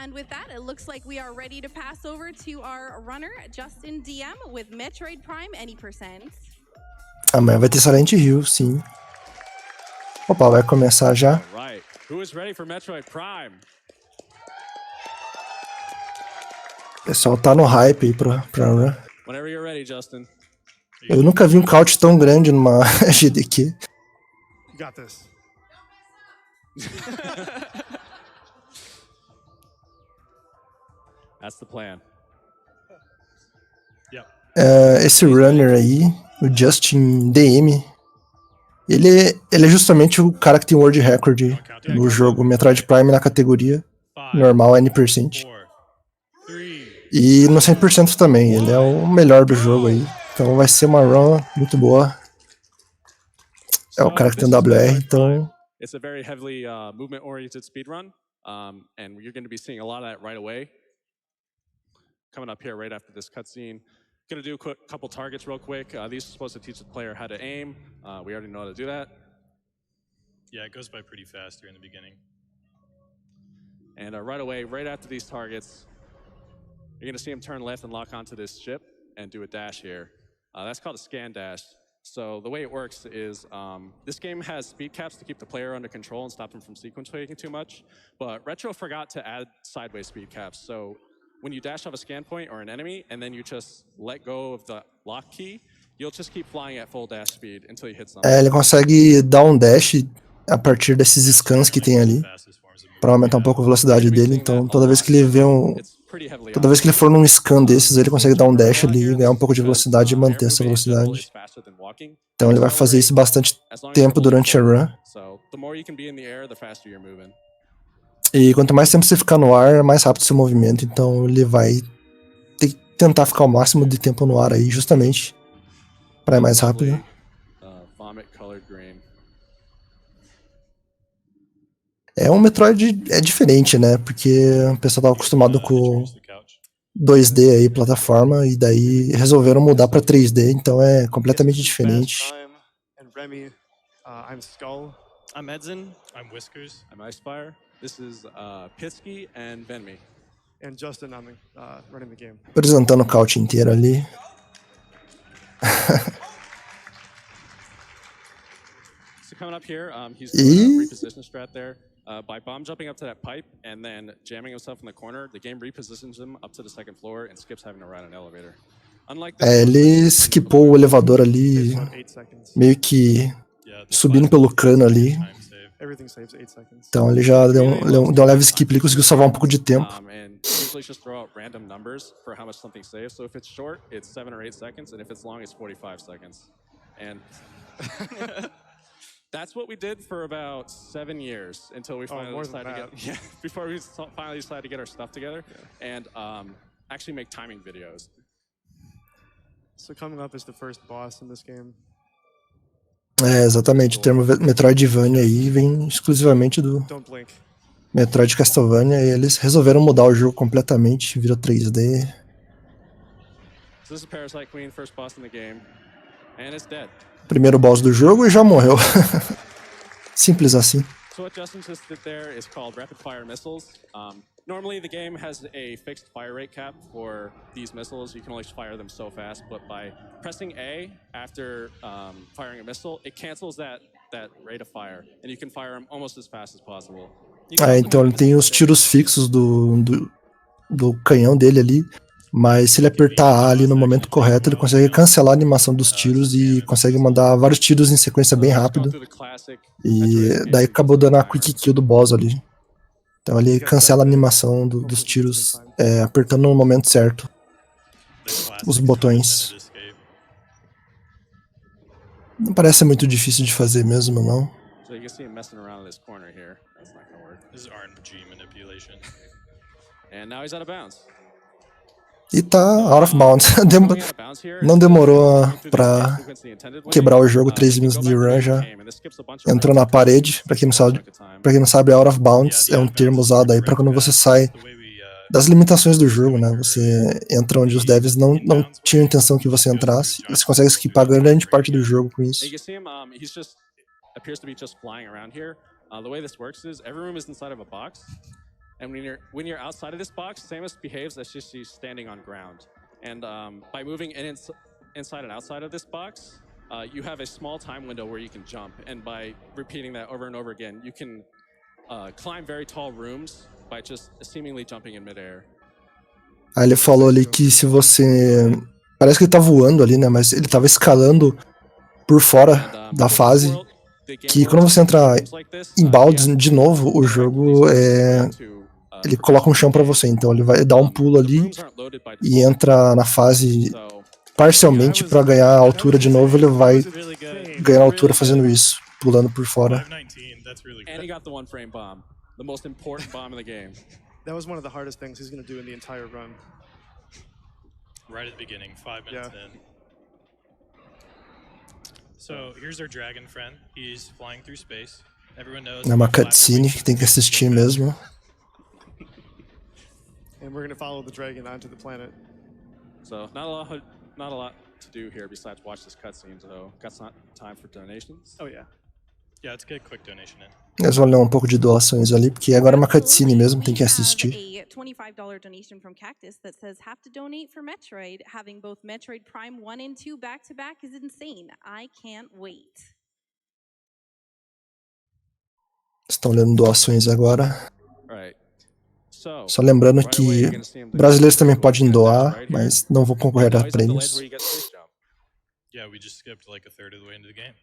And with that, it looks like we are ready to pass over to our runner, Justin DM, with Metroid Prime Any %. Amanhã vai ter Silent Hill, sim. Opa, vai começar já. Right. Who is ready for Metroid Prime? O pessoal tá no hype aí pra run. Whenever you're ready, Justin. Eu nunca vi um couch tão grande numa SGDQ. You got this. That's the plan. Yep. Esse runner aí, o Justin DM, ele é justamente o cara que tem o World Record no jogo Metroid Prime na categoria normal N%. E no 100% também, ele é o melhor do jogo aí. Então vai ser uma run muito boa. É o cara que tem o WR, então... It's a very heavily movement-oriented speedrun, and you're going to be seeing a lot of that right away. Coming up here right after this cutscene. Going to do a couple targets real quick. These are supposed to teach the player how to aim. We already know how to do that. Yeah, it goes by pretty fast here in the beginning. And right away, right after these targets, you're going to see him turn left and lock onto this ship and do a dash here. That's called a scan dash. So the way it works is this game has speed caps to keep the player under control and stop them from sequence faking too much. But Retro forgot to add sideways speed caps. So when you dash off a scan point or an enemy and then you just let go of the lock key, you'll just keep flying at full dash speed until you hit something. Ele consegue dar um dash a partir desses scans que tem ali, para aumentar um pouco a velocidade dele. Então toda vez que ele vê toda vez que ele for num scan desses, ele consegue dar um dash ali, ganhar um pouco de velocidade e manter essa velocidade. Então ele vai fazer isso bastante tempo durante a run. E quanto mais tempo você ficar no ar, mais rápido o seu movimento. Então ele vai tentar ficar o máximo de tempo no ar aí, justamente para ir mais rápido. É um Metroid diferente, né? Porque o pessoal tava acostumado com 2D aí, plataforma, e daí resolveram mudar para 3D, então é completamente diferente. I'm Skull. I'm Edson. I'm Whiskers. I'm Icefire. This is Pitsky and Venmi. And Justin, I'm running the game. Apresentando o couch inteiro ali. So coming up here, he's doing a reposition strat there. By bomb jumping up to that pipe and then jamming himself in the corner, the game repositions him up to the second floor and skips having to ride an elevator. Ele skipou o elevador ali, meio que subindo pelo cano ali. Então ele já deu um leve skip ali, conseguiu salvar um pouco de tempo. Usually just throw out random numbers for how much something saves. So if it's short, it's 7 or 8 seconds, and if it's long, it's 45 seconds. And that's what we did for about 7 years until we finally decided to get before we finally decided to get our stuff together and actually make timing videos. So coming up is the first boss in this game. Exatamente, o termo Metroidvania aí vem exclusivamente do Metroid Castlevania, e eles resolveram mudar o jogo completamente, virou 3D. So this is Parasite Queen, first boss in the game, and it's dead. Primeiro boss do jogo e já morreu. Simples assim. So what Justin just did there is called rapid fire missiles. Normally the game has a fixed fire rate cap for these missiles. You can only fire them so fast, but by pressing A after firing a missile, it cancels that rate of fire, and you can fire them almost as fast as possible. Então ele tem os tiros fixos do canhão dele ali, mas se ele apertar A ali no momento correto, ele consegue cancelar a animação dos tiros e consegue mandar vários tiros em sequência bem rápido. E daí acabou dando a quick kill do boss ali. Então ele cancela a animação dos tiros apertando no momento certo os botões. Não parece muito difícil de fazer mesmo, não. E tá out of bounds. Não demorou pra quebrar o jogo, 3 minutos de run já entrou na parede. Pra quem não sabe, out of bounds é um termo usado aí pra quando você sai das limitações do jogo, né? Você entra onde os devs não tinham intenção que você entrasse. Você consegue esquipar grande parte do jogo com isso. And when you're outside of this box, Samus behaves as if she's standing on ground. And by moving inside and outside of this box, you have a small time window where you can jump. And by repeating that over and over again, you can climb very tall rooms by just seemingly jumping in midair. Aí ele falou ali que se você... Parece que ele tá voando ali, né? Mas ele tava escalando por fora da fase. Que quando você entra em baldes de novo, o jogo ele coloca um chão pra você. Então ele vai dar um pulo ali e entra na fase parcialmente pra ganhar altura de novo. Ele vai ganhar altura fazendo isso, pulando por fora. And he got the one-frame bomb, the most important bomb in the game. That was one of the hardest things he's going to do in the entire run. Right at the beginning, 5 minutes in. So here's our dragon friend. He's flying through space. Everyone knows. É uma cutscene que tem que assistir mesmo. And we're going to follow the dragon onto the planet. So not a lot to do here besides watch this cutscene. So got some time for donations. Oh yeah. Yeah, let's get a quick donation in. Eles vão ler um pouco de doações ali, porque agora é uma cutscene mesmo, tem que assistir. A $25 donation from Cactus that says have to donate for Metroid. Having both Metroid Prime 1 and 2 back to back is insane. I can't wait. Estão lendo doações agora. Right. Só lembrando que brasileiros também podem doar, mas não vão concorrer a prêmios. Yeah, we just skipped like a third of the way into the game.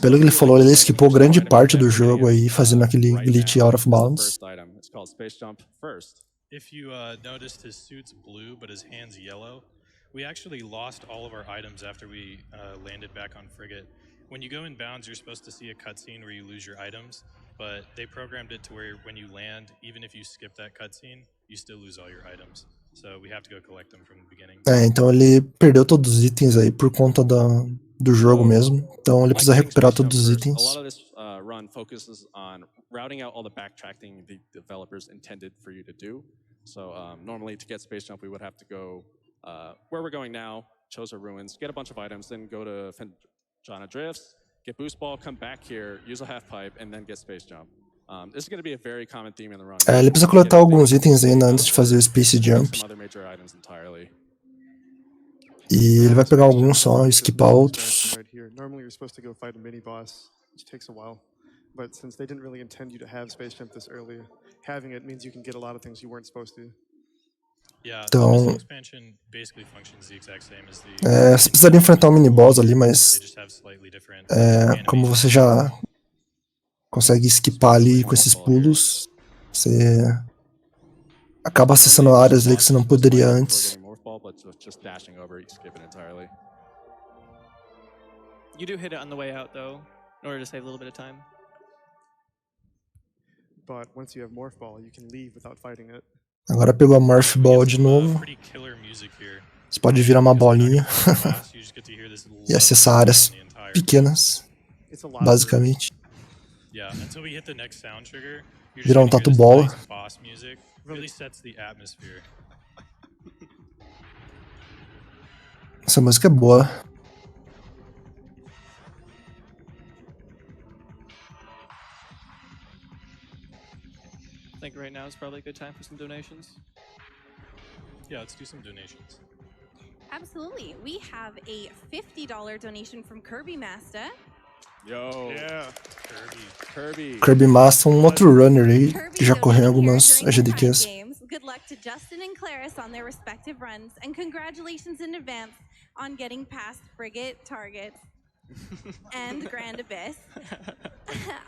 Pelo que ele falou, ele esquipou grande parte do jogo aí, fazendo aquele glitch out of bounds. If you noticed, his suit's blue, but his hand's yellow. We actually lost all of our items after we landed back on Frigate. When you go in bounds, you're supposed to see a cutscene where you lose your items, but they programmed it to where when you land, even if you skip that cutscene, you still lose all your items. So we have to go collect them from the beginning. Então ele perdeu todos os itens aí por conta do jogo mesmo. Então ele precisa recuperar todos os itens. A lot of this run focuses on routing out all the backtracking the developers intended for you to do. So normally to get Space Jump, we would have to go where we're going now, Chozo Ruins, get a bunch of items, then go to Fenjana Drifts, get Boost Ball, come back here, use a half pipe, and then get Space Jump. This is going to be a very common theme in the run. Ele precisa coletar alguns itens ainda antes de fazer o Space Jump. E ele vai pegar alguns só, esquipar outros. Normally you're supposed to go fight a mini boss, which takes a while. But since they didn't really intend you to have Space Jump this early, having it means you can get a lot of things you weren't supposed to. Então, você precisaria enfrentar um mini boss ali, mas como você já consegue esquipar ali com esses pulos, você acaba acessando áreas ali que você não poderia antes. You do hit it on the way out, though, in order to save a little bit of time. But once you have Morph Ball, you can leave without fighting it. Agora pegou a Morph Ball de novo. Você pode virar uma bolinha e acessar áreas pequenas, basicamente. Virar um tatu bola. Essa música é boa. I think right now is probably a good time for some donations. Yeah, let's do some donations. Absolutely. We have a $50 donation from Kirby Master. Yo. Yeah. Kirby Master, um outro runner aí, que já correu em algumas SGDQs. Good luck to Justin and Claris on their respective runs, and congratulations in advance on getting past Frigate targets and Grand Abyss.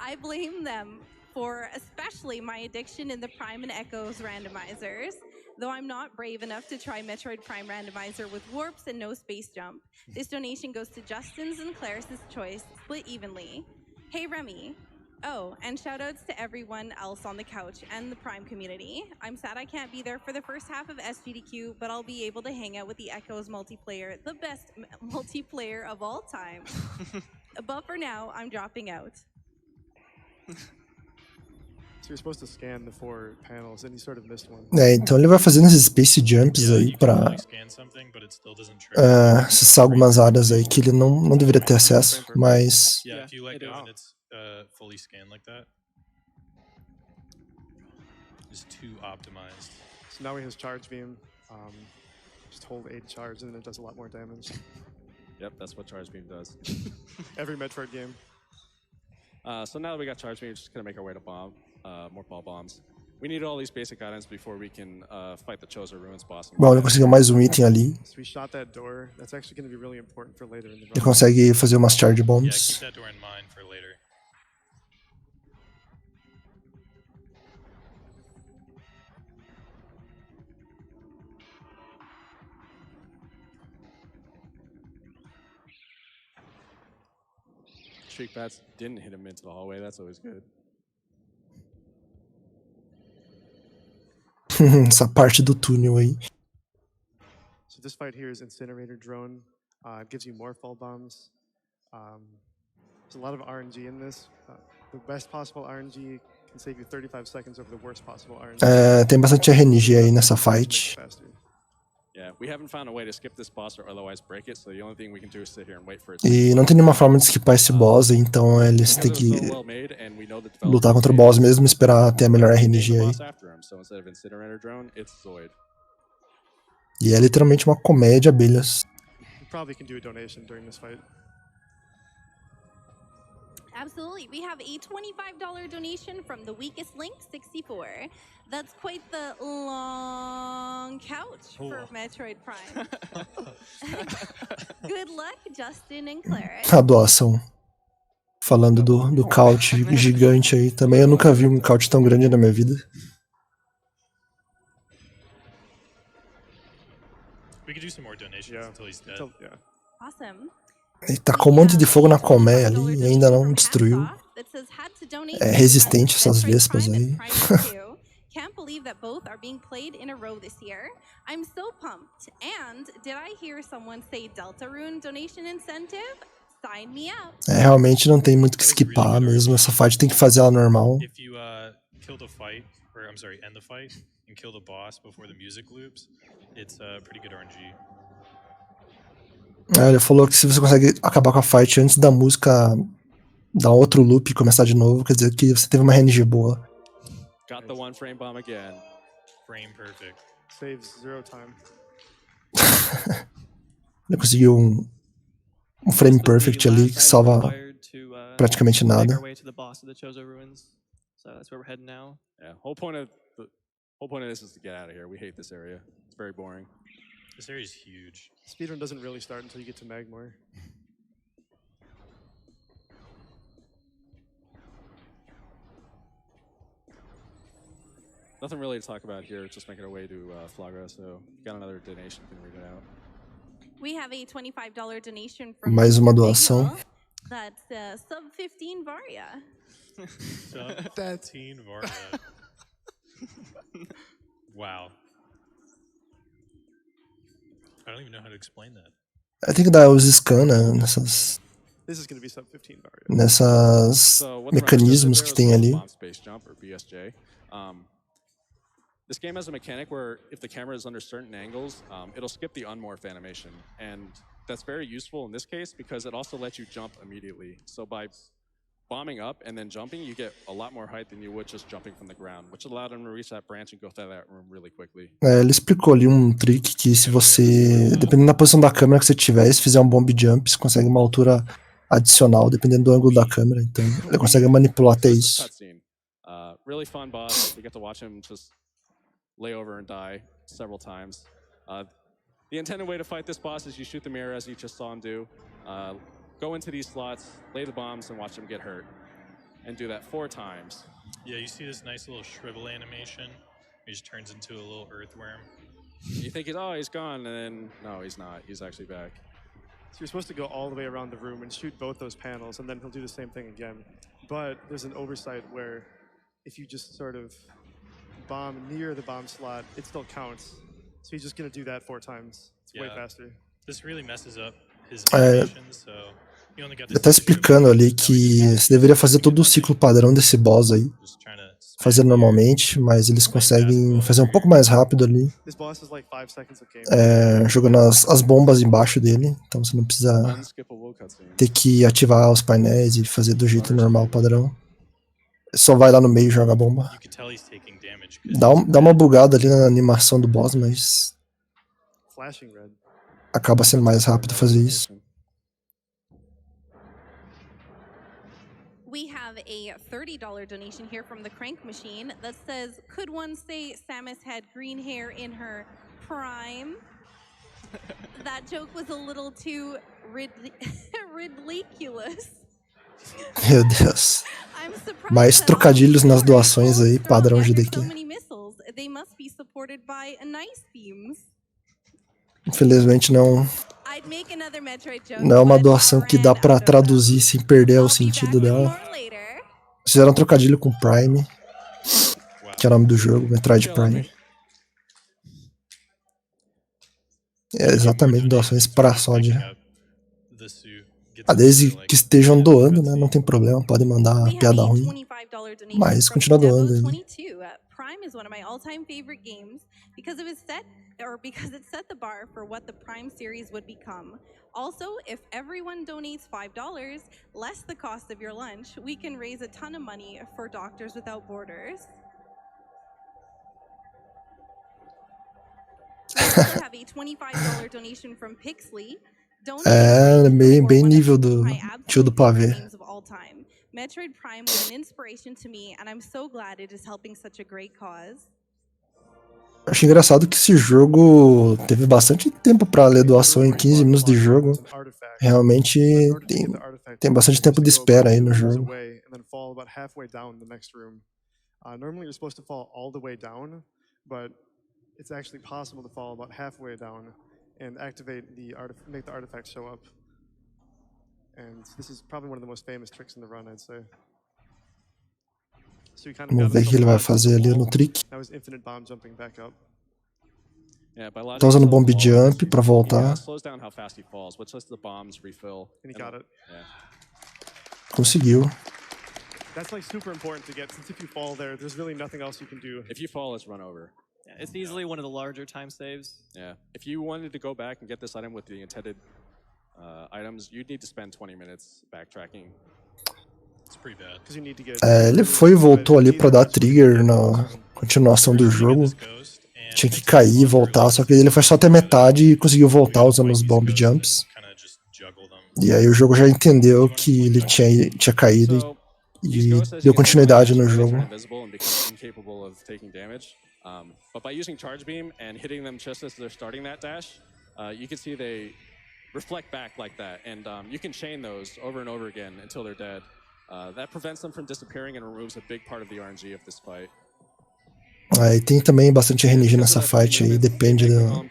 I blame them for especially my addiction in the Prime and Echoes randomizers. Though I'm not brave enough to try Metroid Prime randomizer with warps and no space jump. This donation goes to Justin's and Claris's choice, split evenly. Hey Remy. Oh, and shoutouts to everyone else on the couch and the Prime community. I'm sad I can't be there for the first half of SGDQ, but I'll be able to hang out with the Echoes multiplayer, the best multiplayer of all time. But for now, I'm dropping out. So you're supposed to scan the 4 panels, and you sort of missed one. Então ele vai fazendo esses Space Jumps Yeah, aí you can pra totally scan something, but it still doesn't trigger. acessar algumas áreas aí que ele não deveria ter acesso, mas... Yeah, if you let it go is. and it's fully scanned like that. It's too optimized. So now he has Charge Beam. Just hold 8 charge, and then it does a lot more damage. Yep, that's what Charge Beam does. Every Metroid game. So now that we got Charge Beam, we're just gonna make our way to more ball bombs. We need all these basic items before we can fight the Chozo Ruins boss. Bom, ele conseguiu mais um item ali. So we shot that door. That's actually going to be really important for later in the Ele run. consegue fazer umas Charge Yeah, Bombs. keep that door in mind for later. Streak Bats didn't hit him into the hallway. That's always good. Essa parte do túnel aí. So this fight here is Incinerator Drone. It gives you more fall bombs. There's a lot of RNG in this. The best possible RNG can save you 35 seconds over the worst possible RNG. Tem bastante RNG aí nessa fight. Yeah, we haven't found a way to skip this boss or otherwise break it, so the only thing we can do is sit here and wait for it. E não tem nenhuma forma de skipar esse boss, então eles têm que lutar contra o boss mesmo e esperar ter a melhor RNG aí. E é literalmente uma comédia de abelhas. You probably can do a donation during this fight. Absolutely. We have a $25 donation from the weakest link 64. That's quite the long couch for Metroid Prime. Good luck, Justin and Clara. A doação. Falando do couch gigante aí. Também eu nunca vi um couch tão grande na minha vida. We could do some more donations until he's dead. Yeah. Awesome. Ele tacou um monte de fogo na colmeia ali e ainda não destruiu. É resistente essas vespas aí. Can't believe that both are being played in a row this year. I'm so pumped. And did I hear someone say Deltarune donation incentive? Sign me up. Realmente não tem muito o que skipar mesmo. Essa fight tem que fazer ela normal. If you kill the fight, or I'm sorry, end the fight and kill the boss before the music loops, it's pretty good RNG. Ele falou que se você consegue acabar com a fight antes da música dar outro loop e começar de novo, quer dizer que você teve uma RNG boa. Got the one frame bomb again. Frame perfect. Saves 0 time. Ele conseguiu um frame perfect ali que salva praticamente nada. Yeah, whole point of this is to get out of here. We hate this area. It's very boring. This area is huge. Speedrun doesn't really start until you get to Magmore. Nothing really to talk about here. Just making our way to Flagra. So, got another donation. Can read it out. We have a $25 donation from Mais uma doação. That's sub 15 Varia. Sub 15 Varia. Wow. I don't even know how to explain that. Tem que dar os scan, né, nessas This is going to be sub 15 Varia. Nessas mecanismos que tem ali. This game has a mechanic where if the camera is under certain angles, it'll skip the unmorph animation. And that's very useful in this case because it also lets you jump immediately. So by bombing up and then jumping, you get a lot more height than you would just jumping from the ground, which allowed him to reach that branch and go through that room really quickly. Ele explicou ali um trick que se você, dependendo da posição da câmera que você tiver, se fizer um bomb jump, você consegue uma altura adicional, dependendo do ângulo da câmera. Então, ele consegue manipular até isso. Really fun boss. You get to watch him just lay over and die several times. The intended way to fight this boss is you shoot the mirror as you just saw him do. Go into these slots, lay the bombs, and watch them get hurt. And do that 4 times. Yeah, you see this nice little shrivel animation. He just turns into a little earthworm. You think, he's gone, and then, no, he's not. He's actually back. So you're supposed to go all the way around the room and shoot both those panels, and then he'll do the same thing again. But there's an oversight where if you just sort of bomb near the bomb slot, it still counts. So he's just going to do that 4 times. It's way faster. This really messes up his animations, so ele tá explicando ali que você deveria fazer todo o ciclo padrão desse boss aí. fazer normalmente, mas eles conseguem fazer um pouco mais rápido ali, This boss is like 5 seconds of game. jogando as bombas embaixo dele, então você não precisa Unskippable cutscene. ter que ativar os painéis e fazer do jeito normal, padrão. Só vai lá no meio e joga a bomba. You can tell he's taking damage 'cause Dá uma bugada ali na animação do boss, mas Flashing red. acaba sendo mais rápido fazer isso. We have a $30 donation here from the Crank Machine that says, could one say Samus had green hair in her prime? That joke was a little too ridiculous. Meu Deus. I'm surprised Mais that trocadilhos all nas the doações aí, strong padrão after GDQ. so many missiles. They must be supported by nice themes. Infelizmente não I'd make another Metroid joke, é uma but doação I que ran dá pra out of traduzir them. sem perder I'll o be sentido back with dela. more later. Fizeram um trocadilho com Prime, wow. que é o nome do jogo, Metroid Kill on Prime. me. É exatamente doações para sódio. The suit gets Desde another, like, que estejam 10 doando, né? cutscene. Não tem problema, podem mandar We have piada a ruim. $25 donation Mas from continua doando aí. Devo22. Prime is one of my all-time favorite games because it set the bar for what the Prime series would become. Also, if everyone donates $5, less the cost of your lunch, we can raise a ton of money for Doctors Without Borders. We also have a $25 donation from Pixley. Bem nível do tio do pavê. Metroid Prime was an inspiration to me, and I'm so glad it is helping such a great cause. Acho engraçado que esse jogo teve bastante tempo pra ler doação em 15 minutos de jogo. Realmente tem bastante tempo de espera aí no jogo. Normally you're supposed to fall all the way down, but it's actually possible to fall about halfway down and activate make the artifact show up. And this is probably one of the most famous tricks in the run, I'd say. So you kind of Vamos ver o que ele vai fazer ali no trick. That was infinite bomb jumping back up. Tá usando bomb jump pra voltar. Slows down how fast he falls, which lets the bombs refill. And he got it. Yeah. Conseguiu. That's like super important to get, since if you fall there, there's really nothing else you can do. If you fall, it's run over. Yeah, it's easily one of the larger time saves. Yeah. If you wanted to go back and get this item with the intended items, you'd need to spend 20 minutes backtracking. It's pretty bad. Because you need to get. Ele foi e voltou ali pra dar trigger na continuação do jogo. Tinha que cair e voltar, só que ele foi só até metade e conseguiu voltar usando os bomb jumps. E aí o jogo já entendeu que ele tinha caído e deu continuidade no jogo. But by using charge beam and hitting them just as they're starting that dash, you can see they reflect back like that, and you can chain those over and over again until they're dead. That prevents them from disappearing and removes a big part of the RNG of this fight. E tem também bastante RNG nessa fight aí, depende da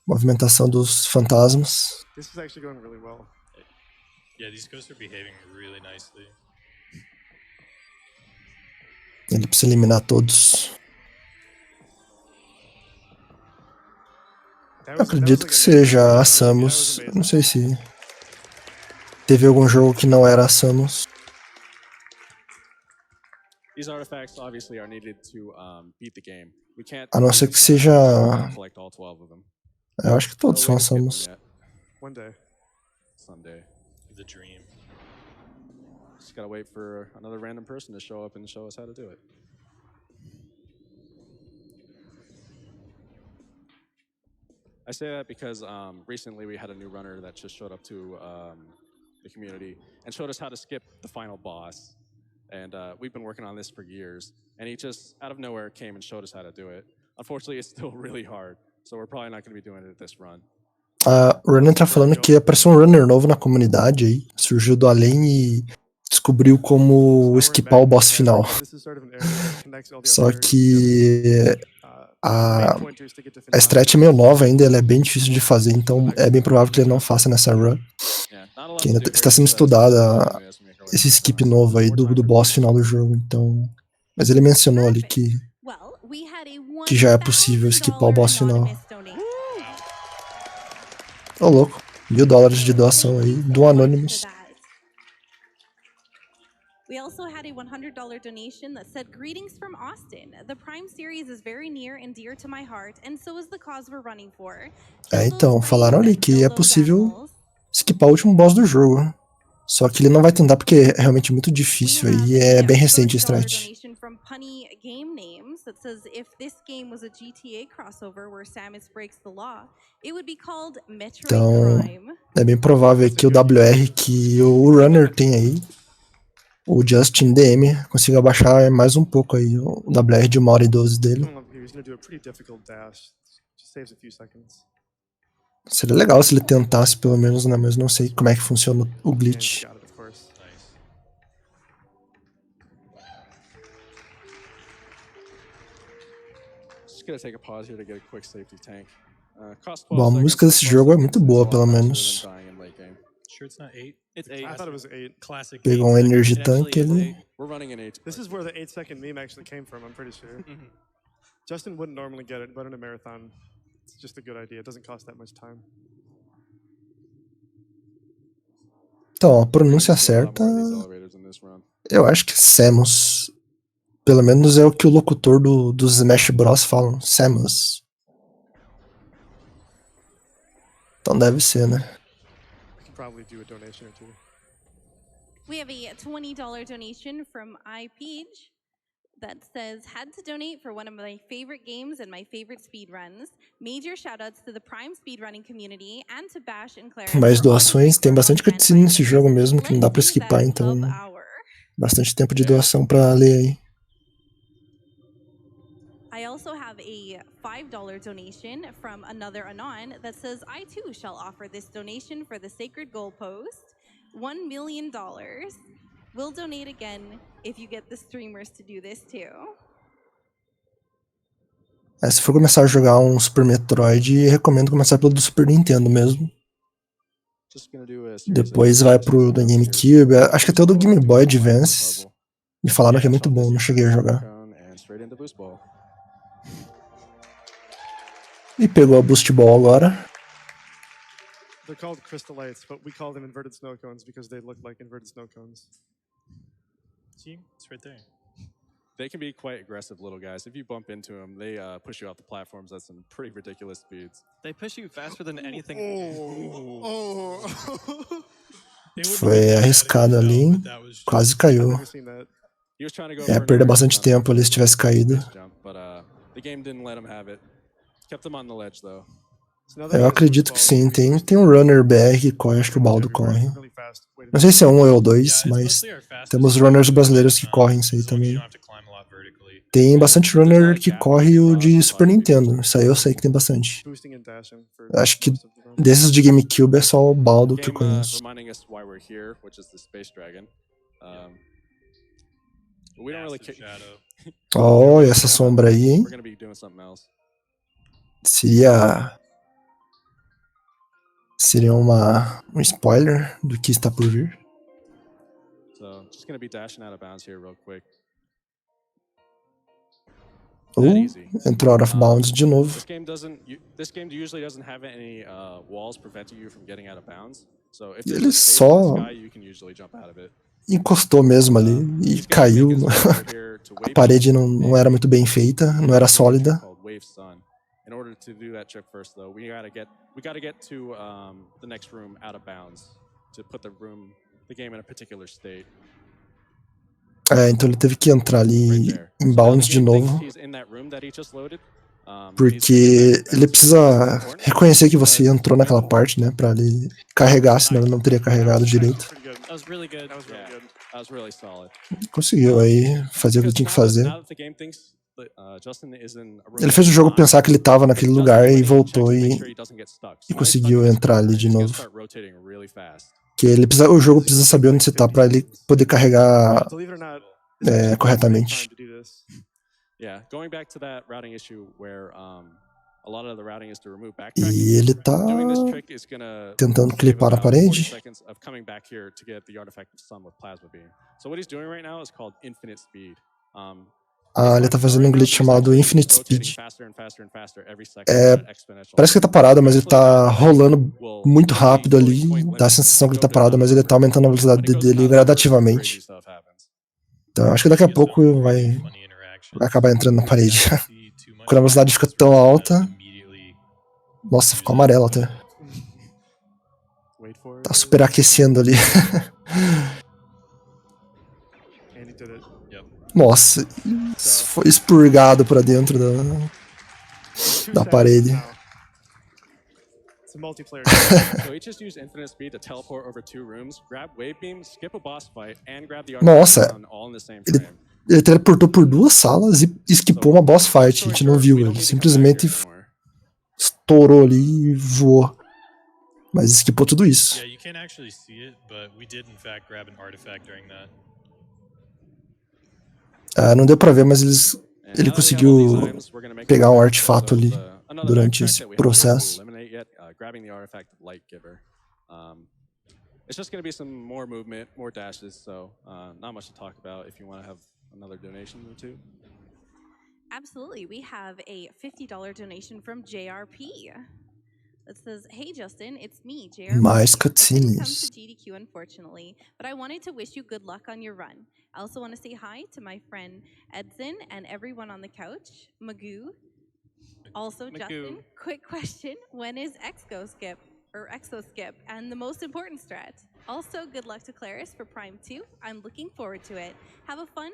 movimentação dos fantasmas. This is actually going really well. Yeah, these ghosts are behaving really nicely. Ele precisa eliminar todos. Eu acredito que seja a Samus. Não sei se teve algum jogo que não era a Samus. A não ser que seja. Eu acho que todos são a Samus. One day. Someday. The dream. Just gotta wait for another random person to show up and show us how to do it. I say that because recently we had a new runner that just showed up to the community and showed us how to skip the final boss. And we've been working on this for years. And he just, out of nowhere, came and showed us how to do it. Unfortunately, it's still really hard. So we're probably not going to be doing it this run. O Runner tá falando que apareceu um runner novo na comunidade aí. Surgiu do além e descobriu como esquipar o boss final. Só que a strat é meio nova ainda, ela é bem difícil de fazer, então é bem provável que ele não faça nessa run. Que ainda está sendo estudada esse skip novo aí do boss final do jogo, então. Mas ele mencionou ali que já é possível esquipar o boss final. Ô, louco, $1.000 de doação aí do Anonymous. We also had a $100 donation that said, "Greetings from Austin. The Prime series is very near and dear to my heart, and so is the cause we're running for. Então, falaram ali que é possível skipar o último boss do jogo. Só que ele não vai tentar porque é realmente muito difícil aí, é bem recente o strat. Então, é bem provável que o WR que o runner tem aí, o Justin DM, consiga baixar mais um pouco aí o WR de 1h12 dele. Seria legal se ele tentasse pelo menos, né? Mas não sei como é que funciona o glitch. Bom, a música desse jogo é muito boa, pelo menos. Pegou um energy tank ali. This is where the 8-second meme actually came from, I'm pretty sure. Justin wouldn't normally get it, but in a marathon, it's just a good idea. It doesn't cost that much time. Então, a pronúncia certa, eu acho que é Samus. Pelo menos é o que o locutor dos Smash Bros falam, Samus. Então deve ser, né? We have a $20 donation from iPeach that says, "Had to donate for one of my favorite games and my favorite speedruns. Major shoutouts to the Prime speedrunning community and to Bash and Clara." Mais doações, tem bastante cutscene nesse jogo mesmo, que não dá pra skipar, então bastante tempo de doação pra ler aí. I also have a $5 donation from another Anon that says, "I too shall offer this donation for the sacred goalpost. $1 million. We'll donate again if you get the streamers to do this too." Se for começar a jogar um Super Metroid, recomendo começar pelo do Super Nintendo mesmo. Depois vai pro do GameCube, acho que até o do Game Boy Advance. Me falaram que é muito bom, não cheguei a jogar. E pegou a Boost Ball agora. They're called crystallites, but we call them inverted snow cones because they look like inverted snow cones. See? It's right there. They can be quite aggressive little guys. If you bump into them, they push you off the platforms at some pretty ridiculous speeds. They push you faster than anything. Foi arriscado ali, quase caiu. Ia perder bastante tempo ali se tivesse caído. Eu acredito que sim, tem um runner BR que corre, acho que o Baldo corre. Não sei se é um ou dois, mas temos runners brasileiros que correm isso aí também. Tem bastante runner que corre o de Super Nintendo, isso aí eu sei que tem bastante. Acho que desses de GameCube é só o Baldo que eu conheço. Oh, essa sombra aí, hein? Seria um spoiler do que está por vir. Entrou out of bounds de novo. Ele só encostou mesmo ali e caiu. A parede não era muito bem feita, não era sólida. In order to do that trick first, though, we gotta get to the next room out of bounds to put the game in a particular state. Então ele teve que entrar ali em bounds de novo, porque ele precisa reconhecer que você entrou naquela parte, né, pra ele carregar, senão ele não teria carregado direito. Conseguiu aí fazer o que ele tinha que fazer. Ele fez o jogo pensar que ele estava naquele lugar e voltou e conseguiu entrar ali de novo. Que o jogo precisa saber onde você tá pra ele poder carregar corretamente. E ele tá tentando clipar na parede. Ele tá fazendo um glitch chamado Infinite Speed. Parece que ele tá parado, mas ele tá rolando muito rápido ali. Dá a sensação que ele tá parado, mas ele tá aumentando a velocidade dele gradativamente. Então acho que daqui a pouco vai acabar entrando na parede. Quando a velocidade fica tão alta. Nossa, ficou amarelo até. Wait for Tá it. superaquecendo ali. And he did it. Nossa, foi expurgado pra dentro da 2 da seconds parede. now. It's a multiplayer game. So he just used infinite speed to teleport over 2 rooms, grab wave beam, skip a boss fight, and grab the Nossa, artifact all in the same ele, frame. ele teleportou por 2 salas e esquipou uma boss fight. A gente não viu, ele simplesmente estourou ali e voou. Mas esquipou tudo isso. Yeah, you can't actually see it, but we did in fact grab an artifact during that. Não deu pra ver, mas ele conseguiu pegar um artefato ali durante esse processo. Grabbing the artifact of light giver. It's just going to be some more movement, more dashes, so not much to talk about if you want to have another donation or two. Absolutely. We have a $50 donation from JRP. It says, "Hey Justin, it's me, JRP. Mais I couldn't come cutscenes. to GDQ unfortunately, but I wanted to wish you good luck on your run. I also want to say hi to my friend Edson and everyone on the couch. Magoo. Also, Justin, quick question. When is Exo Skip? And the most important strat. Also, good luck to Claris for Prime 2. I'm looking forward to it. Have a fun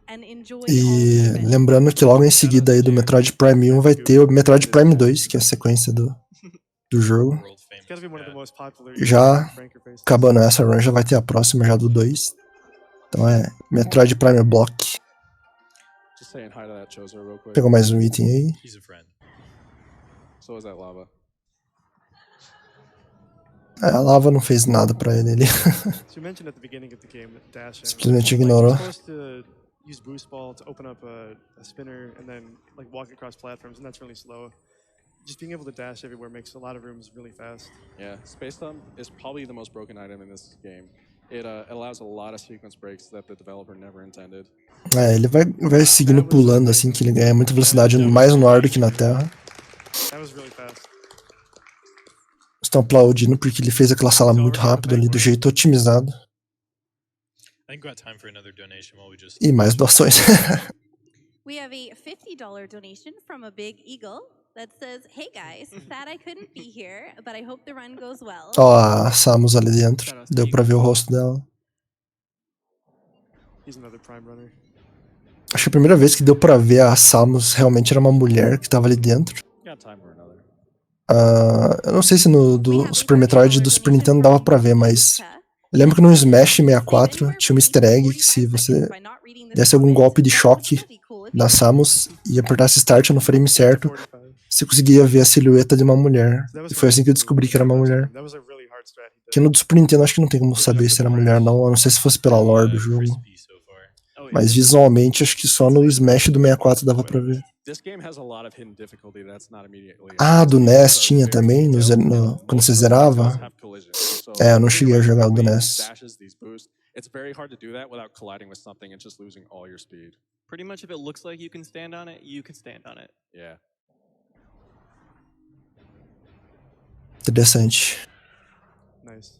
and enjoy all the E events." lembrando que logo em seguida aí do Metroid Prime 1 vai ter o Metroid Prime 2, que é a sequência do jogo. World It's famous gotta be one of the cat. most popular Já Franker faces. acabando essa run, já vai ter a próxima já do 2. Então é Metroid Prime Block. Just saying hi to that Choser real quick. Pegou mais um item aí. He's a friend. So is that lava. A lava não fez nada pra ele. So you mentioned at the beginning of the game that dashing. Simplesmente Like, ignorou. you're supposed to use boost ball to open up a spinner and then like walk across platforms, and that's really slow. Just being able to dash everywhere makes a lot of rooms really fast. Yeah, Space Thumb is probably the most broken item in this game. It allows a lot of sequence breaks that the developer never intended. Ele vai seguindo pulando assim, que ele ganha muita velocidade mais no ar do que na terra. That was really fast. Estão aplaudindo porque ele fez aquela sala muito rápido ali, do jeito otimizado. I think we've got time for another donation while we just. E mais doações. We have a $50 donation from a Big Eagle that says, "Hey guys, sad I couldn't be here, but I hope the run goes well." Ó, a Samus ali dentro. Deu pra ver o rosto dela. He's another prime runner. Acho que a primeira vez que deu pra ver a Samus realmente era uma mulher que tava ali dentro. Got time for another. Eu não sei se no do Super Metroid e do Super Nintendo dava pra ver, mas eu lembro que no Smash 64 tinha um easter egg que se você desse algum golpe de choque da Samus e apertasse Start no frame certo, 45. você conseguia ver a silhueta de uma mulher. So that was E foi assim que eu descobri que era uma mulher. That was a really hard strat he did. Que no do Super Nintendo acho que não tem como saber se era mulher não, a não ser se fosse pela lore do jogo. Crispy so far. Mas visualmente acho que só no Smash do 64 dava pra ver. This game has a lot of hidden difficulty that's not immediately. Ah, do NES tinha também, quando você zerava? Eu não cheguei a jogar o do NES. It's very hard to do that without colliding with something and just losing all your speed. Pretty much if it looks like you can stand on it, you can stand on it. Yeah. Interessante. Nice.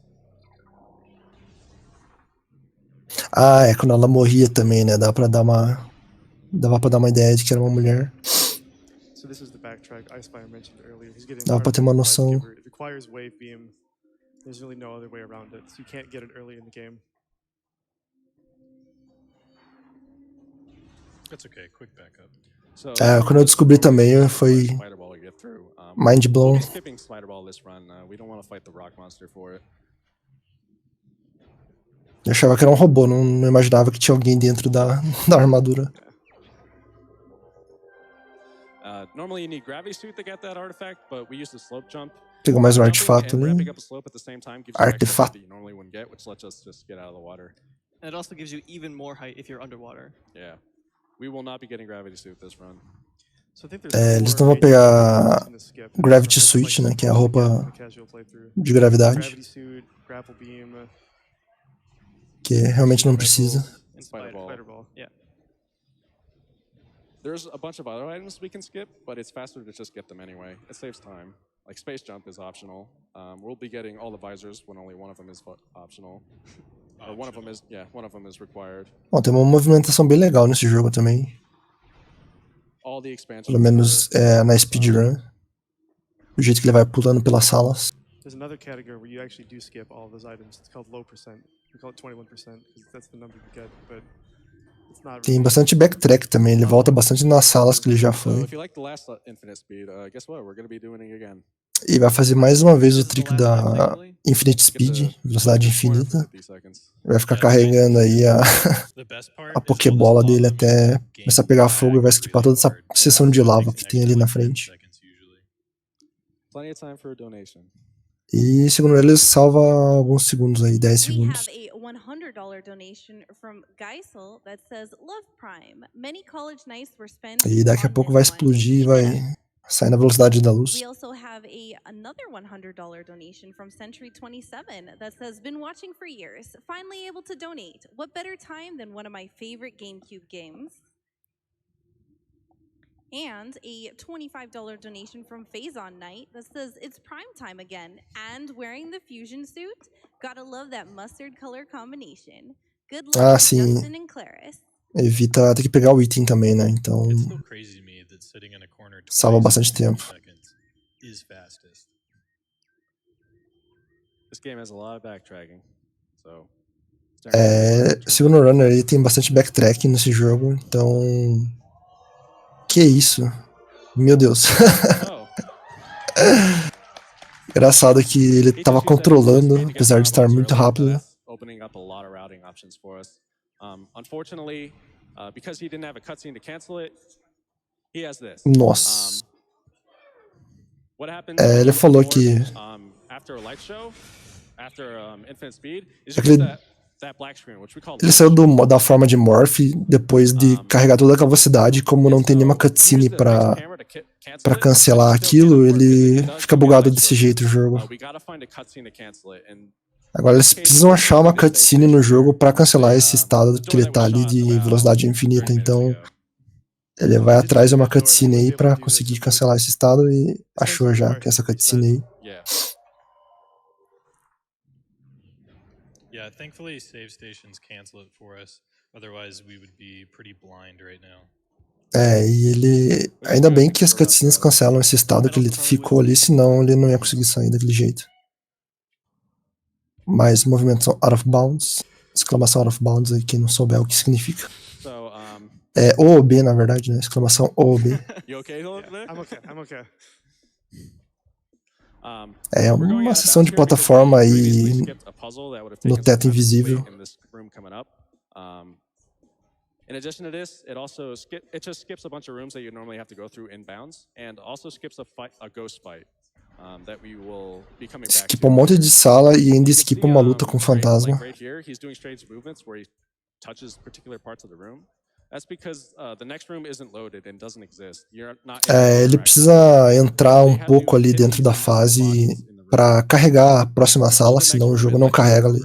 É quando ela morria também, né? Dava pra dar uma ideia de que era uma mulher. So this is the backtrack Icefire mentioned earlier. He's getting Dava pra ter uma noção. Light Giver. It requires wave beam. There's really no other way around it. So you can't get it early in the game. That's okay. Quick backup. So, Quando eu descobri também foi mind blown. Skipping Spider Ball this run. We don't want to fight the rock monster for it. Eu achava que era um robô, não imaginava que tinha alguém dentro da armadura. Normally you need gravity suit to get that artifact, but we use the slope jump. Pegou mais um Jumping artefato and ali. ramping up the slope at the same time gives you extra Artefato. height that you normally wouldn't get, which lets us just get out of the water. And it also gives you even more height if you're underwater. Yeah. We will not be getting gravity suit this run. So I think there's Eles não four vão pegar major things in the skip. Gravity So Suit, like né? Que é a the roupa casual playthrough. de gravidade. Gravity suit, grapple beam, Que realmente não precisa. And Spider Ball. Spider ball. Yeah. There's a bunch of other items we can skip, but it's faster to just get them anyway. It saves time. Like space jump is optional. We'll be getting all the visors when only one of them is optional. Or one of them is, yeah, one of them is required. Bom, tem uma movimentação bem legal nesse jogo também. All the expansions. Pelo menos na speedrun. O jeito que ele vai pulando pelas salas. There's another category where you actually do skip all of those items. It's called low percent. We call it 21% because that's the number you get, but it's not Tem really. bastante backtrack também. Ele volta bastante nas salas que ele já So foi. if you like the last Infinite Speed, guess what? We're going to be doing it again. E vai fazer mais uma vez o trick da Infinite Speed, velocidade infinita. Vai ficar carregando aí a Pokébola dele até começar a pegar fogo e vai esquipar toda essa seção de lava que tem ali na frente. Plenty of time for a donation. E segundo ele, salva alguns segundos aí, 10 We segundos. have a $100 donation from Geisel that says, "Love Prime. Many college nights were spent E daqui a on pouco this vai one. explodir e Keep vai it up." sair na velocidade da luz. We also have another $100 donation from Century27 that says, "Been watching for years. Finally able to donate. What better time than one of my favorite GameCube games?" And a $25 donation from Phazon Knight that says, "It's prime time again, and wearing the fusion suit. Gotta love that mustard color combination. Good luck Ah, to sim. Justin and Claris." Evita ter que pegar o item também, né? Então It's still crazy to me that sitting in a corner salva twice bastante in 30 tempo. seconds is fastest. This game has a lot of backtracking. So. Segundo o Runner, ele tem bastante backtrack nesse jogo, então. Que isso? Meu Deus. Oh. Engraçado que ele tava controlando, apesar de estar muito rápido. Opening up a lot of routing options for us. Unfortunately, because he didn't have a cutscene to cancel it, he has this. Nossa. What happens Ele falou que after a light show, after Infinite Speed, is Aquele- that black screen, which we call ele saiu da forma de Morph depois de carregar toda aquela velocidade, como não tem nenhuma cutscene pra cancelar aquilo, ele fica bugado desse jeito o jogo. Agora eles precisam achar uma cutscene no jogo pra cancelar esse estado que ele tá ali de velocidade infinita, então ele vai atrás de uma cutscene aí pra conseguir cancelar esse estado e achou já que essa cutscene aí. Yeah, thankfully save stations cancel it for us. Otherwise we would be pretty blind right now. E ele. Ainda bem que as cutscenes cancelam esse estado que ele ficou ali, senão ele não ia conseguir sair daquele jeito. Mais movimentos out of bounds. Exclamação out of bounds aí, quem não souber o que significa. É OOB, na verdade, né? Exclamação OOB. You okay, I'm okay. É uma sessão de plataforma aí no teto invisível. In addition to this, it just skips a bunch of rooms that you normally have to go through inbounds, and also skips a ghost fight that we will be coming back Esquipa um monte de sala e ainda esquipa uma luta com o fantasma. Right here, he's doing strange movements where he touches particular parts of the room. That's because the next room isn't loaded and doesn't exist. You're not. Ele precisa entrar um pouco ali dentro da fase para carregar a próxima sala, senão o jogo não carrega ali.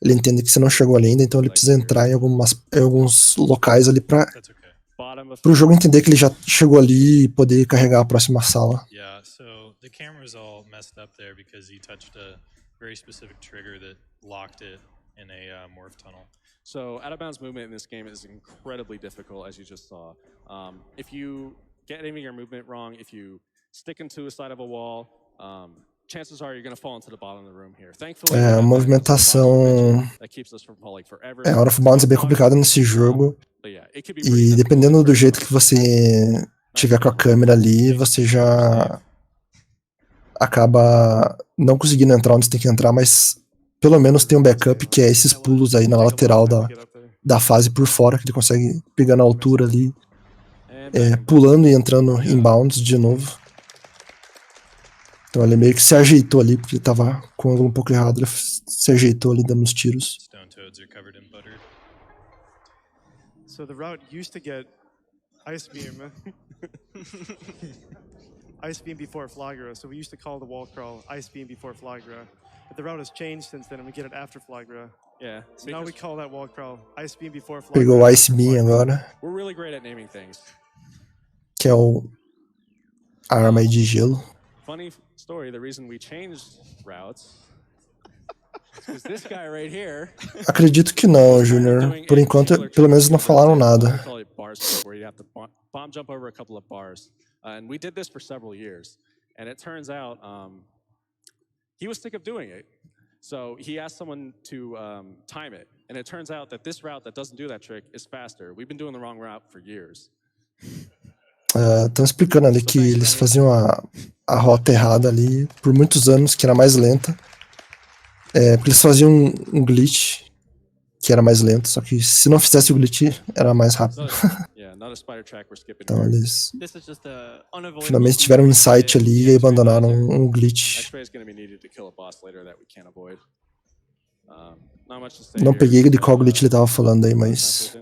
Ele entende que você não chegou ali ainda, então ele precisa entrar em alguns locais ali para o jogo entender que ele já chegou ali e poder carregar a próxima sala. Yeah, so the camera's all messed up there because he touched a very specific trigger that locked it in a morph tunnel. So out of bounds movement in this game is incredibly difficult, as you just saw. If you get any of your movement wrong, if you stick into a side of a wall, chances are you're going to fall into the bottom of the room here. Thankfully, a movimentação out of bounds é bem complicada nesse jogo. E dependendo do jeito que você tiver com a câmera ali, você já acaba não conseguindo entrar onde você tem que entrar, mas pelo menos tem um backup que é esses pulos aí na lateral da fase por fora, que ele consegue pegar na altura ali, pulando e entrando em bounds de novo. Então ele meio que se ajeitou ali, porque ele tava com o ângulo um pouco errado, ele se ajeitou ali dando os tiros. Stone toads are covered in butter. So the route used to get ice beam. Ice beam before Flagra, so we used to call the wall crawl ice beam before Flagra. But the route has changed since then and we get it after Flagra. Yeah. So now we call that wall crawl ice beam before Flagra. Pegou o Ice Beam agora. We're really great at naming things. Que é a arma aí de gelo. Funny story, the reason we changed routes Because this guy right here. Acredito que não, Júnior. Por enquanto, pelo menos não falaram nada. Bar skip, where you have to bomb jump over a couple of bars. And we did this for several years. And it turns out he was sick of doing it. So he asked someone to time it. And it turns out that this route that doesn't do that trick is faster. We've been doing the wrong route for years. Estão explicando ali que eles faziam a rota errada ali por muitos anos, que era mais lenta. Porque eles faziam um glitch que era mais lento, só que se não fizesse o glitch, era mais rápido. Então eles finalmente tiveram um insight ali e abandonaram um glitch. Não peguei de qual glitch ele tava falando aí, mas...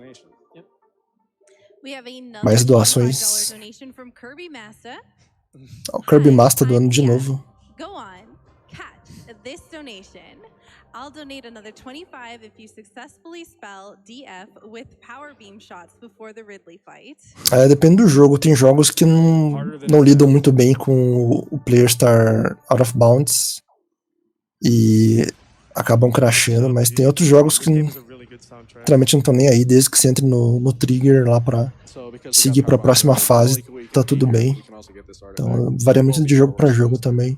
mais doações. O Kirby Master doando de novo. Go on, catch this donation. I'll donate another 25 if you successfully spell DF with power beam shots before the Ridley fight. Depende do jogo. Tem jogos que não lidam muito bem com o player estar out of bounds e acabam crashando, mas tem outros jogos que realmente não estão nem aí, desde que você entre no trigger lá pra seguir pra próxima fase, tá tudo bem. Então varia muito de jogo pra jogo também.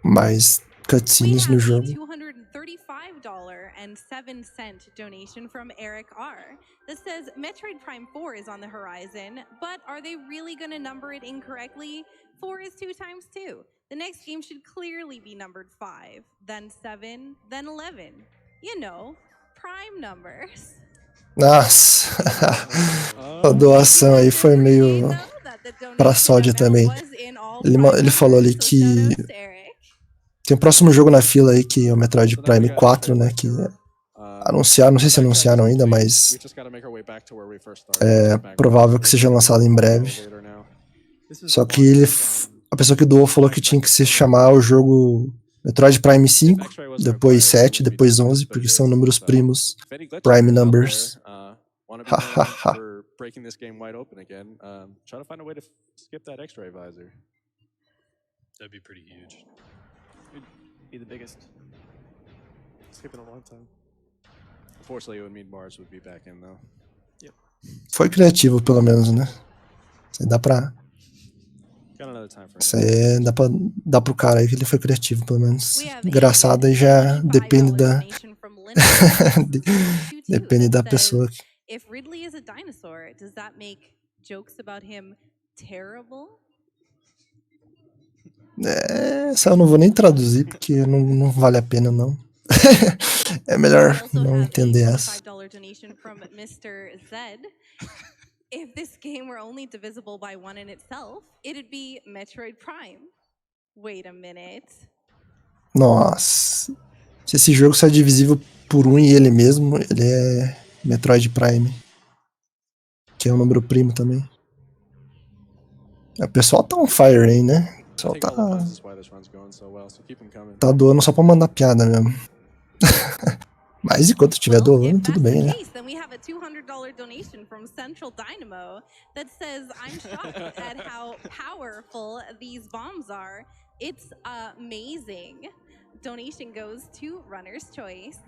Mais cutscenes no jogo. $235.07 donation from Eric R. That says Metroid Prime 4 is on the horizon, but are they really going to number it incorrectly? 4 is 2 times 2. The next game should clearly be numbered 5, then 7, then 11. You know, prime numbers. Nossa, a doação aí foi meio pra sódia também. Ele falou ali que tem o próximo jogo na fila aí, que é o Metroid Prime 4, né, que anunciaram, não sei se anunciaram ainda, mas é provável que seja lançado em breve. Só que a pessoa que doou falou que tinha que se chamar o jogo Metroid Prime 5, depois 7, depois 11, porque são números primos, prime numbers. Hahaha. Breaking this game wide open again. Try to find a way to skip that X-ray visor. That'd be pretty huge. It'd be the biggest. Skipping a long time. Unfortunately, it would mean Mars would be back in though. Yep. Foi criativo, pelo menos, né? Isso aí dá pra... Isso aí dá pro cara aí que ele foi criativo, pelo menos. Engraçado aí já depende da... depende da pessoa. If Ridley is a dinosaur, does that make jokes about him terrible? Essa eu não vou nem traduzir, porque não vale a pena, não. É melhor não entender essa. If this game were only divisible by 1 in itself, it'd be Metroid Prime. Wait a minute. Nossa. Se esse jogo só é divisível por 1 e ele mesmo, ele é Metroid Prime. Que é um número primo também. O pessoal tá on fire aí, né? O pessoal tá doando só pra mandar piada mesmo. Mas enquanto estiver doando, tudo bem, né? Then we have a $200 donation from Central Dynamo that says, I'm shocked at how powerful these bombs are. It's amazing. Donation goes to Runner's Choice.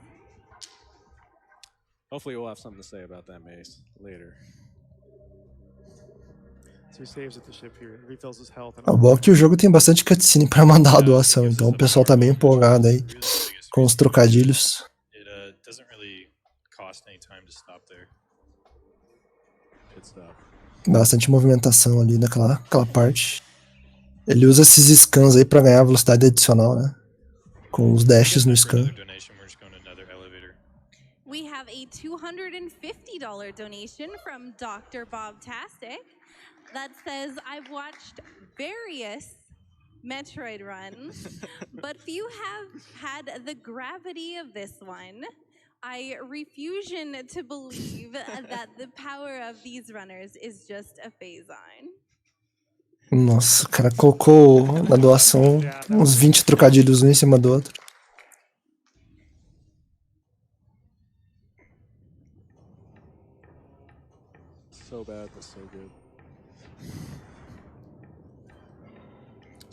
Hopefully we'll have something to say about that mace later. So he saves at the ship here, refills his health. O bom é que o jogo tem bastante cutscene pra mandar a doação, então o pessoal tá bem empolgado aí com os trocadilhos. Bastante movimentação ali naquela parte. Ele usa esses scans aí pra ganhar velocidade adicional, né? Com os dashes no scan. We have a $250 donation from Dr. Bob-tastic that says, I've watched various Metroid runs, but few have had the gravity of this one. I refuse to believe that the power of these runners is just a phase-on. Nossa, o cara colocou na doação uns 20 trocadilhos um em cima do outro.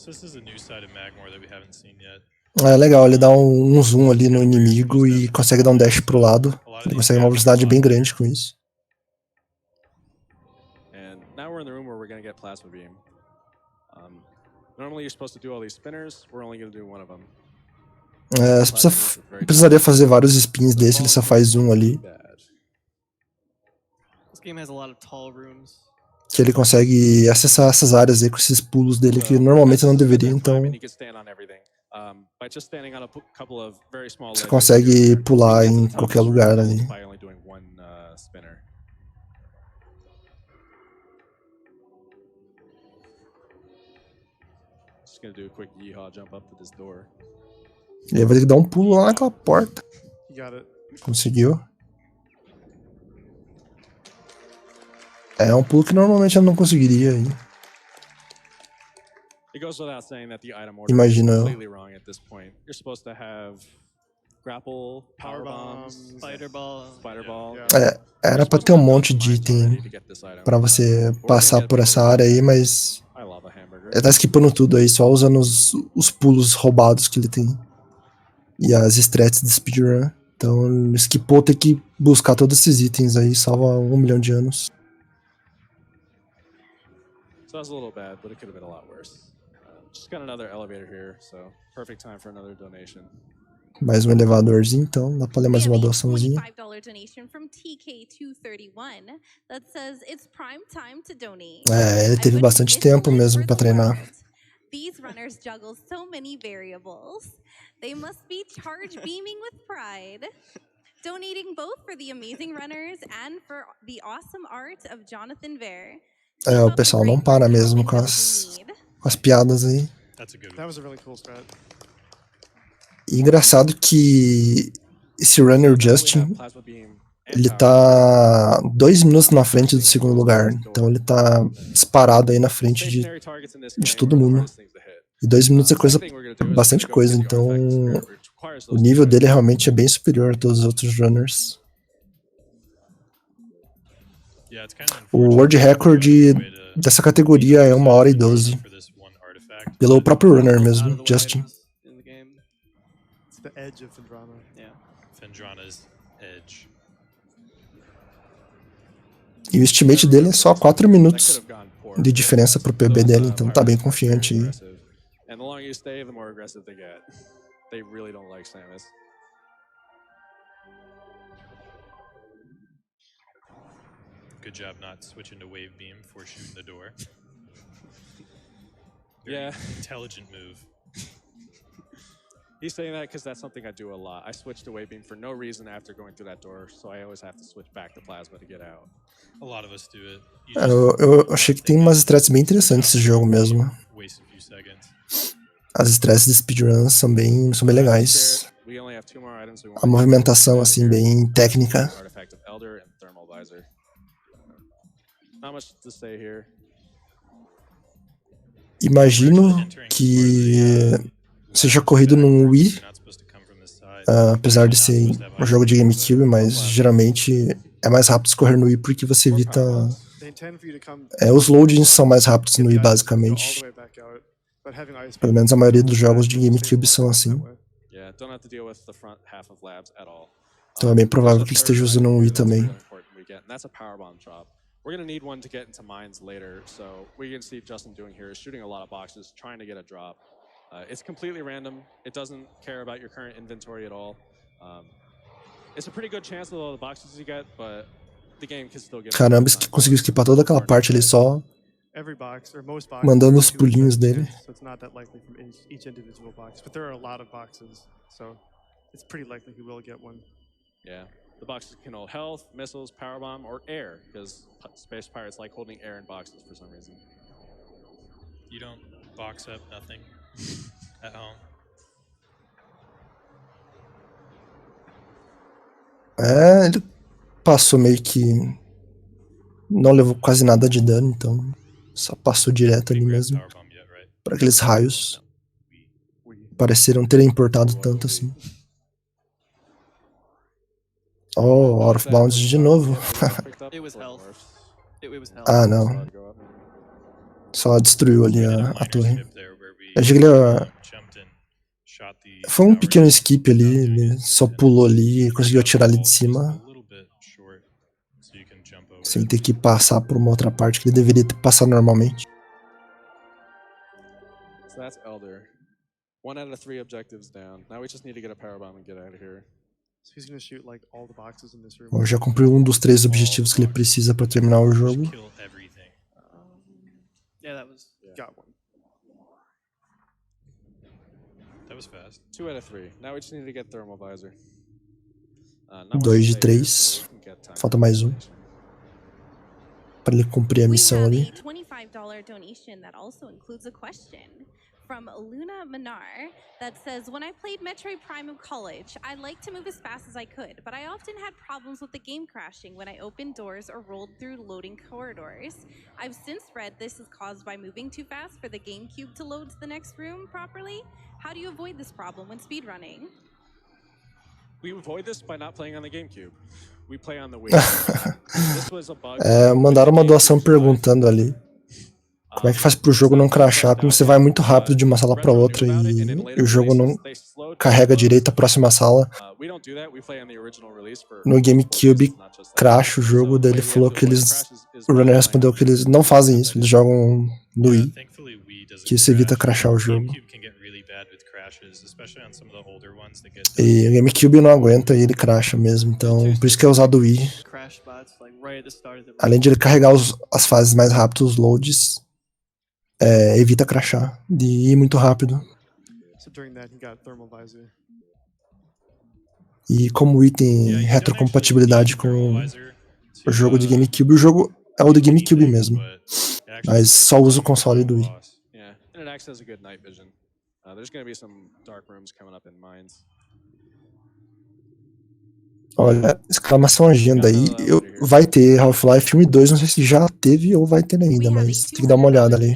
So this is a new side of Magmore that we haven't seen yet. É legal, ele dá um zoom ali no inimigo e consegue dar um dash pro lado. Ele consegue uma velocidade bem grande com isso. And now we're in the room where we're going to get Plasma Beam. Normally you're supposed to do all these spinners, we're only going to do one of them. Você precisaria fazer vários spins desse, ele só faz um ali. This game has a lot of tall rooms. Que ele consegue acessar essas áreas aí com esses pulos dele que normalmente não deveria, então você consegue pular em qualquer lugar ali. Ele vai ter que dar um pulo lá naquela porta. Conseguiu. É um pulo que normalmente eu não conseguiria aí. Imagino eu. Era pra ter um monte de item pra você passar por essa área aí, mas ele tá esquipando tudo aí, só usando os pulos roubados que ele tem. E as strats de speedrun. Então ele esquipou ter que buscar todos esses itens aí, salva 1 milhão de anos. So that was a little bad, but it could have been a lot worse. Just got another elevator here, so perfect time for another donation. Mais um elevadorzinho, então dá pra ler mais uma doaçãozinha. $25 donation from TK231 that says it's prime time to donate. Ele teve bastante tempo mesmo pra treinar. These runners juggle so many variables. They must be charge beaming with pride. Donating both for the amazing runners and for the awesome art of Jonathan Ver. O pessoal não para mesmo com as piadas aí. E engraçado que esse runner Justin, ele tá 2 minutos na frente do segundo lugar. Então ele tá disparado aí na frente de todo mundo. E 2 minutos é bastante coisa, então o nível dele realmente é bem superior a todos os outros runners. O world record dessa categoria é 1h12. Pelo próprio runner mesmo, Justin. E o estimate dele é só 4 minutos de diferença pro PB dele, então tá bem confiante aí. Good job not switching to wave beam before shooting the door. Yeah. Intelligent move. He's saying that because that's something I do a lot. I switch to wave beam for no reason after going through that door, so I always have to switch back to plasma to get out. A lot of us do it. Eu achei que tem umas strats bem interessantes nesse jogo mesmo. As strats de speedrun são bem legais. A movimentação assim bem técnica. Imagino que seja corrido num Wii, apesar de ser um jogo de GameCube, mas geralmente é mais rápido escorrer no Wii porque você evita... os loadings são mais rápidos no Wii, basicamente. Pelo menos a maioria dos jogos de GameCube são assim. Então é bem provável que ele esteja usando um Wii também. We're going to need one to get into mines later, so what you're going to see Justin doing here is shooting a lot of boxes, trying to get a drop. It's completely random. It doesn't care about your current inventory at all. It's a pretty good chance with all the boxes you get, but the game can still get... Caramba, conseguiu esquipar toda aquela parte ali só mandando os pulinhos dele. So it's not that likely from each individual box, but there are a lot of boxes, so it's pretty likely he will get one. Yeah. The boxes can hold health, missiles, power bomb, or air, because space pirates like holding air in boxes for some reason. You don't box up nothing at home? Ele passou meio que... não levou quase nada de dano, então só passou direto ali mesmo. Para aqueles raios. Pareceram terem importado tanto assim. Oh, out of bounds de novo. Ah, não. Só destruiu ali a torre. Acho que ele jumped and shot the foi um tower pequeno down skip ali, without doing ele anything só with it. pulou ali e You conseguiu got the atirar ali de wall just cima, a little bit short, so you can jump over sem it. ter que passar por uma outra parte que ele deveria ter passado normalmente. So that's Elder. 1 out of 3 objectives down. Now we just need to get a power bomb and get out of here. So he's gonna shoot like all the boxes in this room. Bom, já cumpriu um dos 3 objetivos que ele precisa para terminar o jogo. Just kill everything. Yeah, that was. Got one. That was fast. 2 out of 3. Now we just need to get thermal visor. 2 de 3. Falta mais um para ele cumprir a We missão have ali. a $25 donation that also includes a question from Luna Manar that says, when I played Metroid Prime in college, I liked to move as fast as I could, but I often had problems with the game crashing when I opened doors or rolled through loading corridors. I've since read this is caused by moving too fast for the GameCube to load to the next room properly. How do you avoid this problem when speedrunning? We avoid this by not playing on the GameCube. We play on the Wii. This was a bug. Mandaram uma doação perguntando ali como é que faz pro jogo não crashar quando você vai muito rápido de uma sala para outra e o jogo não carrega direito a próxima sala. No GameCube crasha o jogo, daí ele falou que o runner respondeu que eles não fazem isso, eles jogam no Wii, Thankfully, Wii doesn't que isso evita crashar o jogo. GameCube can get really bad with crashes, especially on some of the older ones that get. E o GameCube não aguenta e ele crasha mesmo, então por isso que é usado o Wii. Crash spots, like right at the start of the Além de ele carregar as fases mais rápido, os loads, evita crashar, de ir muito rápido. So during that, he got thermal visor. E como o Wii tem Yeah, you don't retrocompatibilidade actually need com thermal visor o to, jogo de GameCube, o jogo é o do GameCube mesmo, but it actually mas saves só usa o time console for do the Wii. boss. Yeah, and it acts as a good night vision. There's going to be some dark rooms coming up in mines. Olha, exclamação agenda aí, vai ter Half-Life 1 e 2, não sei se já teve ou vai ter ainda, mas tem que dar uma olhada ali.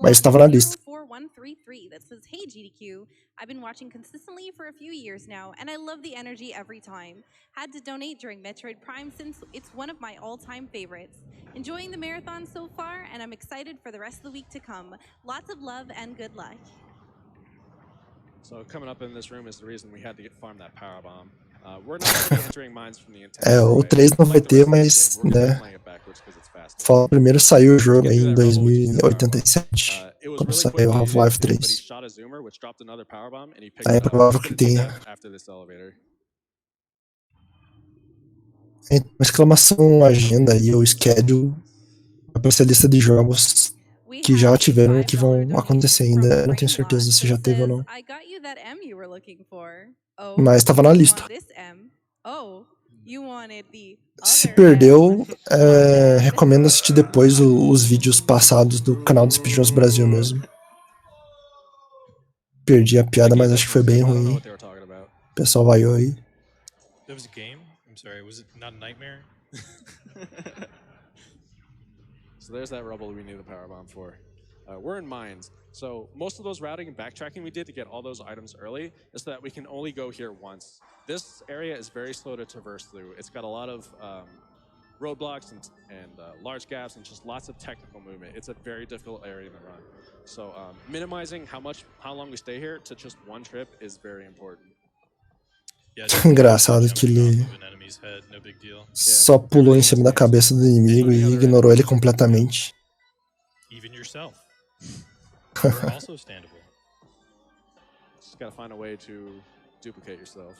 Mas estava na lista. 4133 that says, "Hey GDQ, I've been watching consistently for a few years now, and I love the energy every time. Had to donate during Metroid Prime since it's one of my all-time favorites. Enjoying the marathon so far, and I'm excited for the rest of the week to come. Lots of love and good luck." So coming up in this room is the reason we had to farm that power bomb. We're not going to be entering mines from the intense. O 3 não vai ter, mas, né, primeiro saiu o jogo aí em 2087, quando saiu Half-Life 3. Aí é provável que tenha. Uma exclamação agenda aí, ou schedule, para essa lista de jogos que já tiveram e que vão acontecer ainda. Eu não tenho certeza se já teve ou não. Mas estava na lista. Se perdeu, recomendo assistir depois os vídeos passados do canal do Speedruns Brasil mesmo. Perdi a piada, mas acho que foi bem ruim. O pessoal vaiou aí. That was a game? I'm sorry, was it not a nightmare? So there's that rubble we need the power bomb for. We're in mines, so most of those routing and backtracking we did to get all those items early is so that we can only go here once. This area is very slow to traverse through. It's got a lot of roadblocks and large gaps and just lots of technical movement. It's a very difficult area to run. So minimizing how long we stay here to just one trip is very important. Engraçado que ele só pulou em cima da cabeça do inimigo e ignorou ele completamente. Even yourself. You're also standable. Just gotta find a way to duplicate yourself.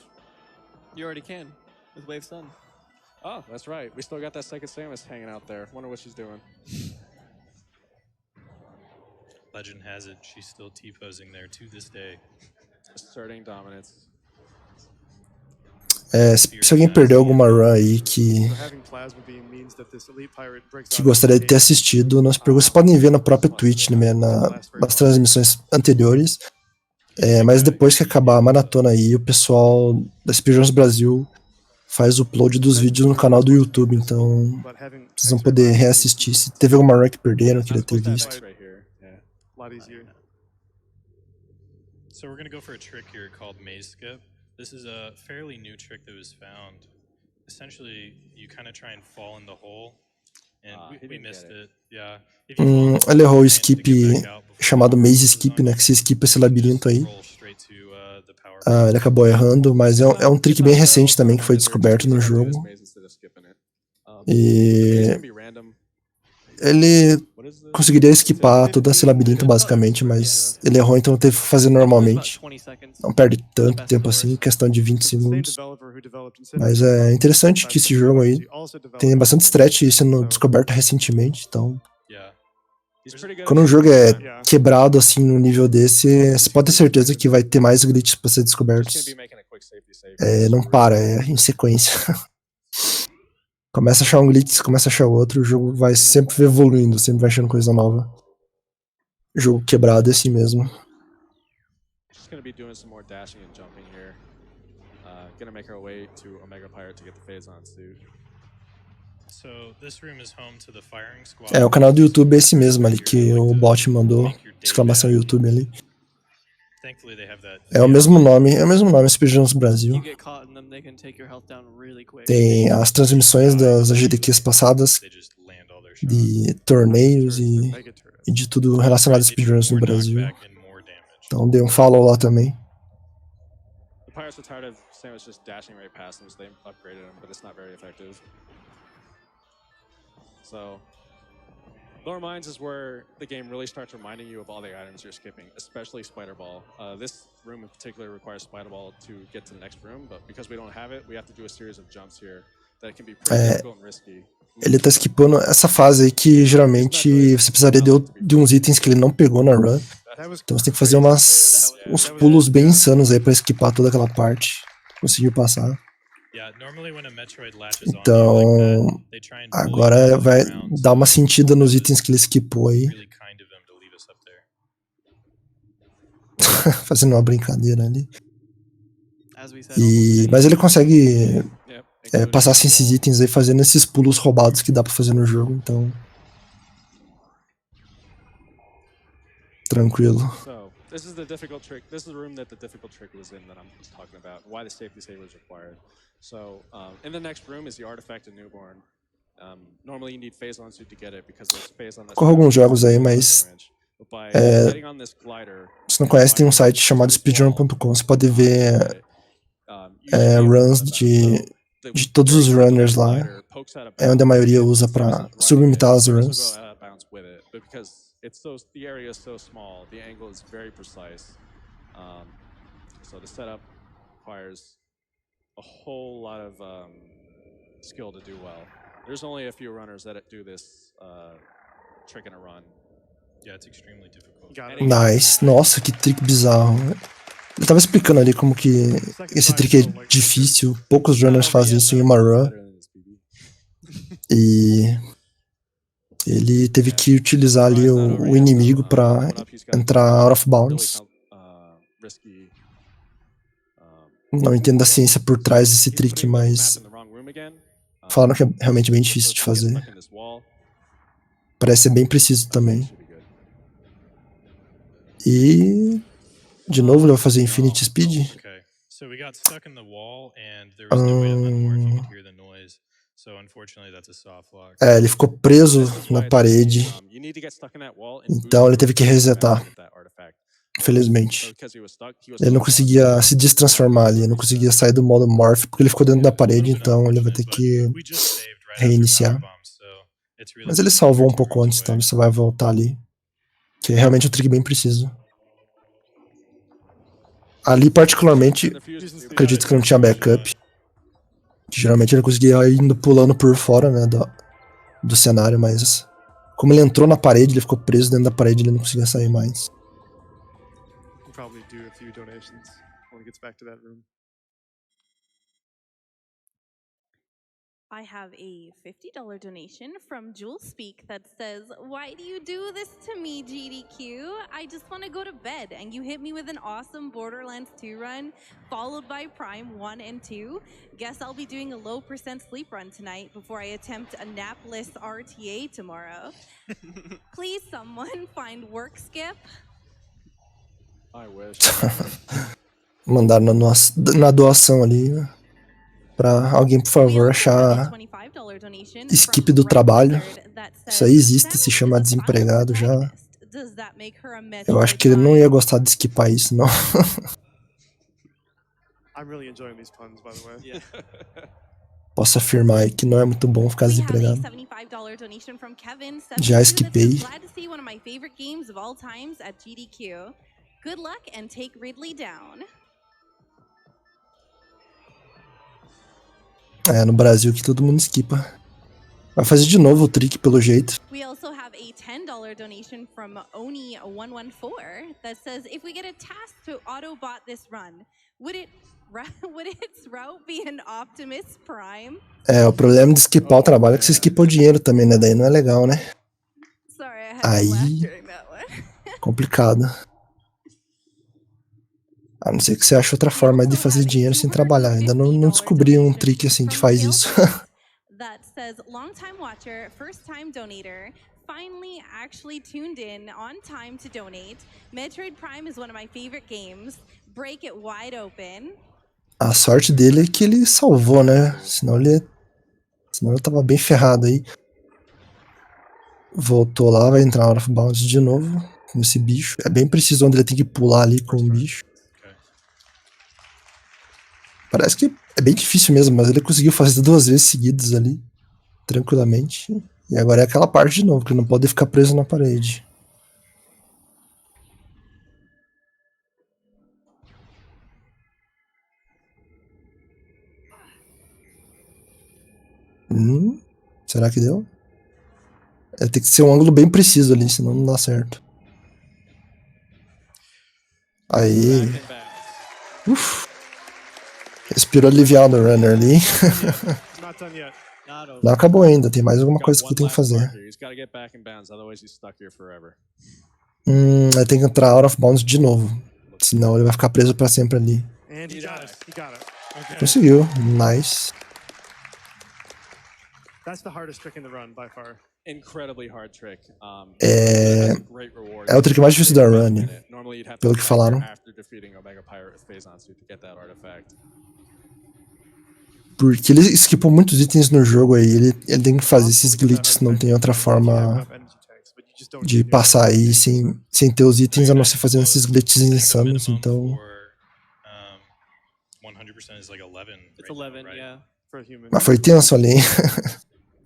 You already can with Wave Sun. Oh, that's right. We still got that second Samus hanging out there. Wonder what she's doing. Legend has it, she's still T-posing there to this day. Asserting dominance. Se alguém perdeu alguma run aí que gostaria de ter assistido, não se preocupe, vocês podem ver na própria Twitch, né, nas transmissões anteriores. Mas depois que acabar a maratona aí, o pessoal da Speedruns Brasil faz o upload dos vídeos no canal do YouTube, então vocês vão poder reassistir. Se teve alguma run que perderam, queria ter visto. So we're gonna go for a trick here called Maze Skip. This is a fairly new trick that was found. Essentially, you kind of try and fall in the hole, and we missed it. Yeah. Ele errou o skip chamado Maze Skip, né? Que você skipa esse labirinto aí. Roll straight to the power Ele acabou errando, mas é um trick bem recente também que foi descoberto no jogo. E ele conseguiria esquipar todo esse labirinto basicamente, mas ele errou, então teve que fazer normalmente. Não perde tanto tempo assim, questão de 20 segundos. Mas é interessante que esse jogo aí tem bastante stretch sendo descoberto recentemente, então quando um jogo é quebrado assim no nível desse, você pode ter certeza que vai ter mais glitches pra ser descobertos. Não para, é em sequência. Começa a achar um glitch, começa a achar outro, o jogo vai sempre evoluindo, sempre vai achando coisa nova. Jogo quebrado é assim mesmo. Just gonna be doing some more dashing and jumping here. Gonna make our way to Omega Pirate to get the phase on suit. So, this room is home to the firing squad. O canal do YouTube é esse mesmo ali que o bot mandou, exclamação YouTube ali. É o mesmo nome Speedruns Brasil. Tem as transmissões das SGDQs passadas, de torneios e de tudo relacionado a speedruns no Brasil. Então dê um follow lá também. The Pirates were tired of Samus just dashing right past them, so they upgraded him, but it's not very effective. So, Lower Mines is where the game really starts reminding you of all the items you're skipping, especially Spider Ball. This room in particular requires Spider Ball to get to the next room, but because we don't have it, we have to do a series of jumps here that can be pretty difficult and risky. Ele tá skipando essa fase aí que geralmente você precisaria de uns itens que ele não pegou na run. Então você tem que fazer uns pulos bem insanos aí pra esquipar toda aquela parte. Conseguiu passar. Então, agora vai dar uma sentida nos itens que ele skipou aí. Fazendo uma brincadeira ali. Mas ele consegue passar sem esses itens aí, fazendo esses pulos roubados que dá pra fazer no jogo, então... Tranquilo. This is the difficult trick. This is the room that the difficult trick was in that I'm talking about. Why the safety save was required. So, in the next room is the artifact of Newborn. Normally you need phase on suit to get it because there's phase on this. Corro alguns jogos aí, mas se não conhece, tem um site chamado speedrun.com. Você pode ver runs de todos os runners lá. É onde a maioria usa pra sublimitar as runs. The area is so small, the angle is very precise. So the setup requires a whole lot of skill to do well. There's only a few runners that do this trick in a run. Yeah, it's extremely difficult. Nice. Nossa, que trick bizarro. Ele tava explicando ali como que esse trick é difícil. Poucos runners fazem isso em uma run. E... ele teve que utilizar ali o inimigo pra entrar out of bounds. Não entendo a ciência por trás desse trick, mas falaram que é realmente bem difícil de fazer. Parece ser bem preciso também. E... de novo ele vai fazer Infinity Speed? Ele ficou preso na parede, então ele teve que resetar, infelizmente. Ele não conseguia se destransformar ali, não conseguia sair do modo Morph, porque ele ficou dentro da parede, então ele vai ter que reiniciar. Mas ele salvou um pouco antes, então ele só vai voltar ali, que é realmente um trick bem preciso. Ali particularmente, acredito que não tinha backup. Que geralmente ele conseguia ir pulando por fora, né, do cenário, mas como ele entrou na parede, ele ficou preso dentro da parede, ele não conseguia sair mais. I have a $50 donation from JewelSpeak that says, "Why do you do this to me, GDQ? I just want to go to bed, and you hit me with an awesome Borderlands 2 run, followed by Prime 1 and 2. Guess I'll be doing a low % sleep run tonight before I attempt a napless RTA tomorrow. Please, someone find work skip." I wish. Mandaram na doação ali, né? Pra alguém, por favor, achar skip do trabalho. Isso aí existe, se chama desempregado já. Does that make her a Metroid Eu acho que ele não Prime? ia gostar de skipar isso, não. I'm really enjoying these puns, by the way. Yeah. Posso afirmar aí que não é muito bom ficar We have a desempregado. $75 donation from Kevin. Já 72 that esquipei. says, glad to see one of my favorite games of all times at GDQ. Good luck and take Ridley down. É, no Brasil que todo mundo esquipa. Vai fazer de novo o trick pelo jeito. We also have a $10 donation from Oni114 that says, if we get a task to auto-bot this run, would its route be an Optimus Prime? É, o problema de esquipar o trabalho é que você esquipa o dinheiro também, né? Daí não é legal, né? Sorry, I had to laugh Aí, during that one. complicado. A não ser que você ache outra forma de fazer dinheiro sem trabalhar. Ainda não descobri um trick assim que faz isso. That says, long time watcher, first time donator, finally actually tuned in on time to donate. Metroid Prime is one of my favorite games. Break it wide open. A sorte dele é que ele salvou, né? Senão ele tava bem ferrado aí. Voltou lá, vai entrar out of bounds de novo com esse bicho. É bem preciso onde ele tem que pular ali com o bicho. Parece que é bem difícil mesmo, mas ele conseguiu fazer 2 vezes seguidas ali, tranquilamente. E agora é aquela parte de novo, que ele não pode ficar preso na parede. Será que deu? É, tem que ser um ângulo bem preciso ali, senão não dá certo. Aí. Back in bounds. Respirou aliviado o runner ali. Not done yet. Not over. Não acabou ainda, tem mais alguma Got coisa que one eu tenho que last fazer. part here. He's got to get back in bounds, otherwise he's stuck here forever. Aí tem que entrar out of bounds de novo. Senão ele vai ficar preso pra sempre ali. And he got it. He got it. Okay. Conseguiu. Nice. That's the hardest trick in the run by far. Incredibly hard trick. É, has a great reward. é o trick mais difícil da run, Normally you'd have to pelo que attack her falaram. after defeating Omega Pirate phase on suit to get that artifact. Porque ele esquipou muitos itens no jogo aí. Ele tem que fazer esses glitches, não tem outra forma de passar aí sem ter os itens, a não ser fazendo esses glitches insanos, então... 100% is like 11. It's 11, yeah. For a human. Mas foi tenso ali, hein?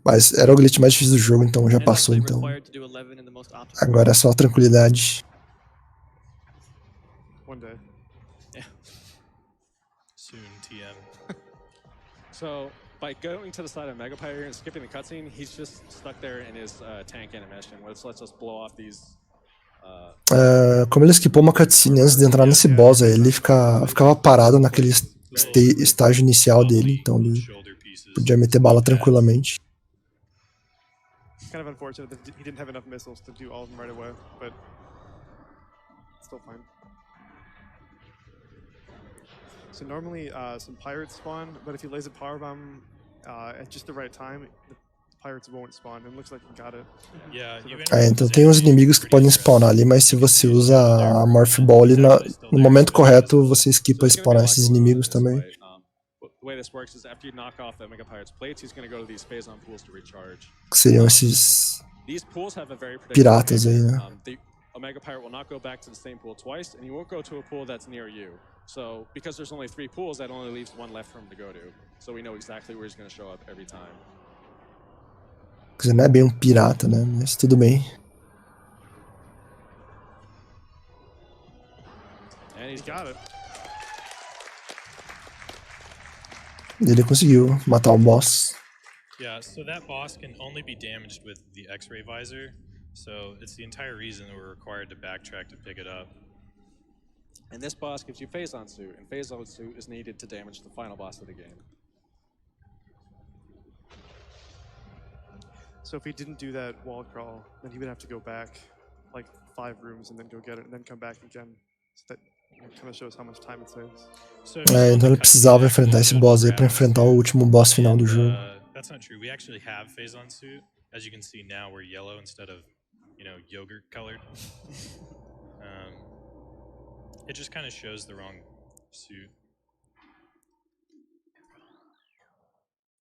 Mas era o glitch mais difícil do jogo, então já And it's passou, actually então... required to do 11 in the most optimal. Agora é só tranquilidade. One day. Yeah. Soon, TM. So by going to the side of Mega Pirate and skipping the cutscene, he's just stuck there in his tank animation, which lets us blow off these. Como ele esquipou uma cutscene antes de entrar nesse boss aí, ele ficava parado naquele estágio inicial dele, então ele podia meter bala tranquilamente. It's kind of unfortunate that he didn't have enough missiles to do all of them right away, but still fine. So normally some pirates spawn, but if he lays a power bomb at just the right time, the pirates won't spawn. And it looks like he got it. Yeah, you Então tem uns inimigos que podem spawnar ali, mas se você usa a Morph Ball ali no momento correto, você esquipa spawnar esses inimigos também. The way this works is after you knock off the Mega Pirate's plates, he's going to go to these phase-on pools to recharge. Que seriam esses These pools have a very predictable piratas aí, né? the Omega Pirate will not go back to the same pool twice, and he won't go to a pool that's near you. So, because there's only 3 pools, that only leaves 1 left for him to go to. So we know exactly where he's going to show up every time. Quer dizer, não é bem um pirata, né? Mas tudo bem. And he's He got it. Ele conseguiu matar o boss. Yeah, so that boss can only be damaged with the X-ray visor. So it's the entire reason that we're required to backtrack to pick it up. And this boss gives you phase-on suit, and phase-on suit is needed to damage the final boss of the game. So if he didn't do that wall crawl, then he would have to go back like 5 rooms and then go get it and then come back again. So that kind of shows how much time it saves. So Então ele precisava enfrentar esse boss aí pra enfrentar o último boss final do jogo. That's not true. We actually have phase-on suit. As you can see now, we're yellow instead of, yogurt colored. It just kind of shows the wrong suit.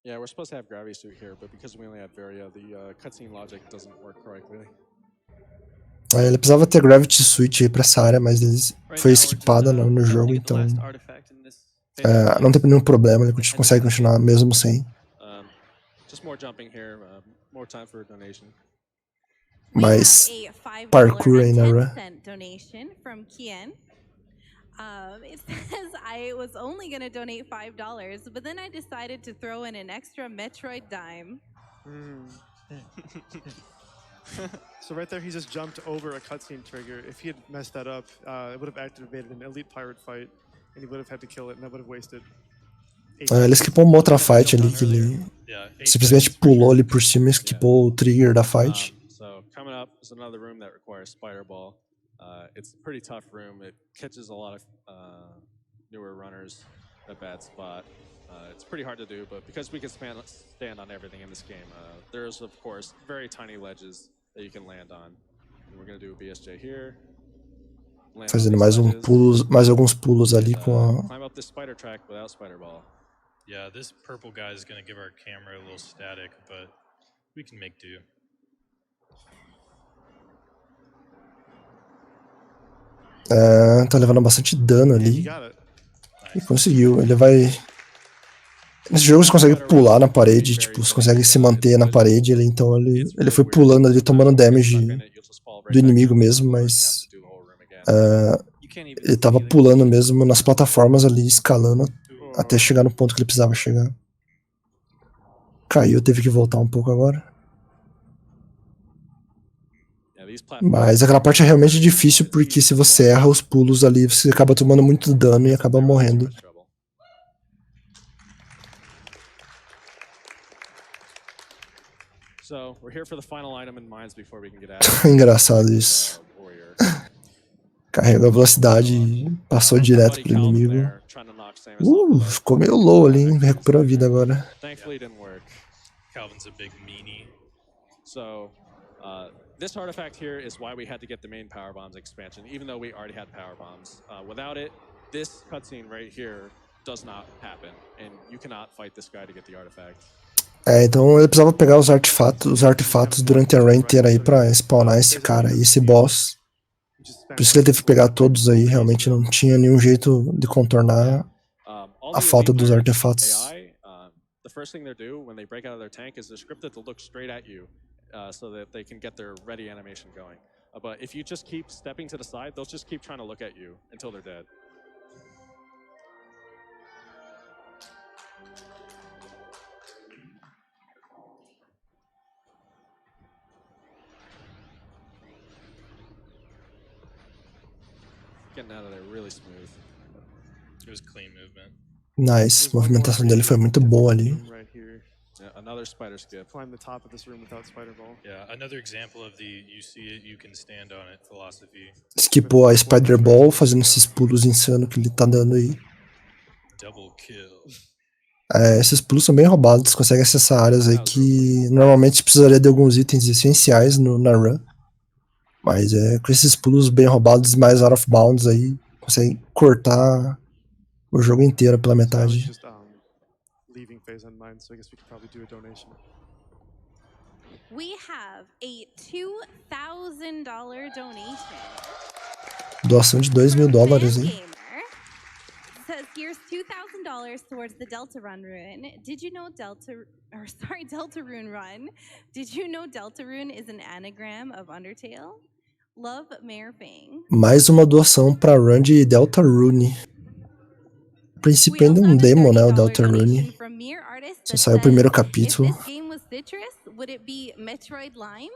Yeah, we're supposed to have gravity suit here, but because we only have Varia, the cutscene logic doesn't work correctly. Ele precisava ter Gravity Switch aí pra essa área, mas ele Right foi now, we're skipada just, no trying to jogo, get the então last artifact in this phase of não play. tem nenhum problema, ele consegue continuar mesmo sem. Just more jumping here, more time for a donation. We have Mas a $5 parkour aí and na 10 run. cent donation from Kian. It says I was only going to donate $5, but then I decided to throw in an extra Metroid dime. So right there, he just jumped over a cutscene trigger. If he had messed that up, it would have activated an elite pirate fight, and he would have had to kill it, and that would have wasted. Ele esquipou uma outra fight ali que ele Yeah, 8 simplesmente seconds for pulou sure. ali por cima e esquipou o trigger da fight. So coming up is another room that requires Spider Ball. It's a pretty tough room. It catches a lot of newer runners at a bad spot. It's pretty hard to do, but because we can stand on everything in this game, there's of course very tiny ledges that you can land on. And we're gonna do a BSJ here. Fazendo mais alguns pulos ali com a. Climb up this spider track without Spider Ball. Yeah, this purple guy is gonna give our camera a little static, but we can make do. Tá levando bastante dano And he ali. got it. E conseguiu. Ele vai. Nesse jogo você consegue pular na parede, tipo, você consegue se manter na parede, então ele foi pulando ali, tomando damage do inimigo mesmo, mas ele tava pulando mesmo nas plataformas ali, escalando até chegar no ponto que ele precisava chegar. Caiu, teve que voltar um pouco agora. Mas aquela parte é realmente difícil, porque se você erra os pulos ali, você acaba tomando muito dano e acaba morrendo. So we're here for the final item in mines before we can get out. Engraçado isso. Carregou a velocidade e passou direto pro inimigo. Ficou meio low ali, hein? Recuperou a vida agora. Thankfully it didn't work. Calvin's a big meanie. So this artifact here is why we had to get the main power bombs expansion, even though we already had power bombs. Without it, this cutscene right here does not happen, and you cannot fight this guy to get the artifact. Então ele precisava pegar os artefatos durante a run inteira aí pra spawnar esse cara aí, esse boss. Por isso que ele teve que pegar todos aí, realmente não tinha nenhum jeito de contornar a falta dos artefatos. The first thing they do when they break out of their tank is they're scripted to look straight at you so that they can get their ready animation going. But if you just keep stepping to the side, they'll just keep trying to look at you until they're dead. Getting out of there really smooth. It was clean movement. Nice, a movimentação dele foi muito boa ali. Right here. Yeah, another spider skip. Climb the top of this room without Spider Ball. Yeah, another example of the you see it, you can stand on it philosophy. Skipou a Spider Ball, fazendo esses pulos insanos que ele tá dando aí. Double kill. Esses pulos são bem roubados, você consegue acessar áreas aí que normalmente precisaria de alguns itens essenciais na run. Mas com esses pulos bem roubados e mais out of bounds aí, consegue cortar o jogo inteiro pela metade. Leaving phase on mine, so I guess we could probably do a donation. We have a $2,000 donation. Doação de $2.000, hein? Says here's $2,000 towards the Delta Rune run. Did you know Deltarune run? Did you know Deltarune is an anagram of Undertale? Love Mayor Fang. Mais uma doação pra run de Deltarune. A princípio ainda é um demo, né, o Deltarune. Só saiu o primeiro capítulo. If this game was citrus, would it be Metroid Lime?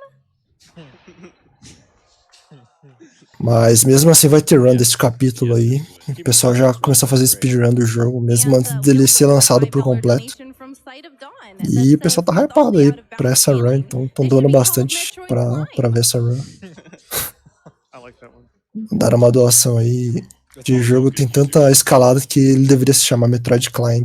Mas mesmo assim vai ter run desse capítulo aí. O pessoal já começou a fazer speedrun do jogo, mesmo antes dele ser lançado por completo. E o pessoal tá hypado aí pra essa run, então estão doando bastante pra ver essa run. Mandaram uma doação aí de jogo, tem tanta escalada que ele deveria se chamar Metroid Climb.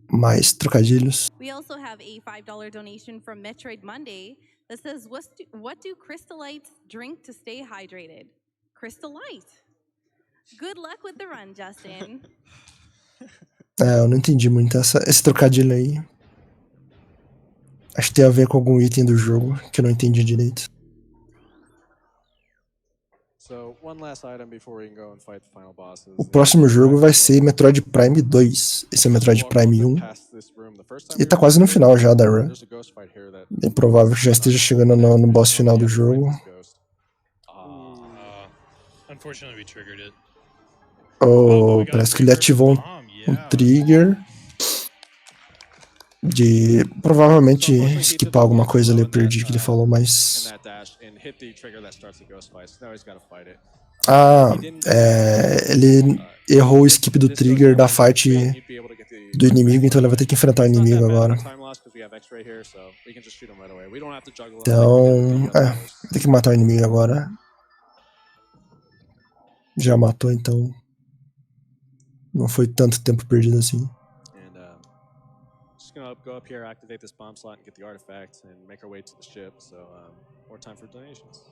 Mais trocadilhos. We also have a $5 donation from Metroid Monday that says, what do crystallites drink to stay hydrated? Crystallite. Good luck with the run, Justin. Eu não entendi muito esse trocadilho aí. Acho que tem a ver com algum item do jogo que eu não entendi direito. So one last item before we can go and fight the final bosses. O próximo jogo vai ser Metroid Prime 2. Esse é Metroid Prime 1. E tá quase no final já da run. Bem provável que já esteja chegando no boss final do jogo. Unfortunately, we triggered it. Oh, parece que ele ativou um trigger de provavelmente skipar alguma coisa ali. Eu perdi o que ele falou, mas... ele errou o skip do trigger da fight do inimigo, então ele vai ter que enfrentar o inimigo agora. Então, vai ter que matar o inimigo agora. Já matou, então não foi tanto tempo perdido assim. Just gonna go up here, activate this bomb slot, and get the artifact, and make our way to the ship. So, more time for donations.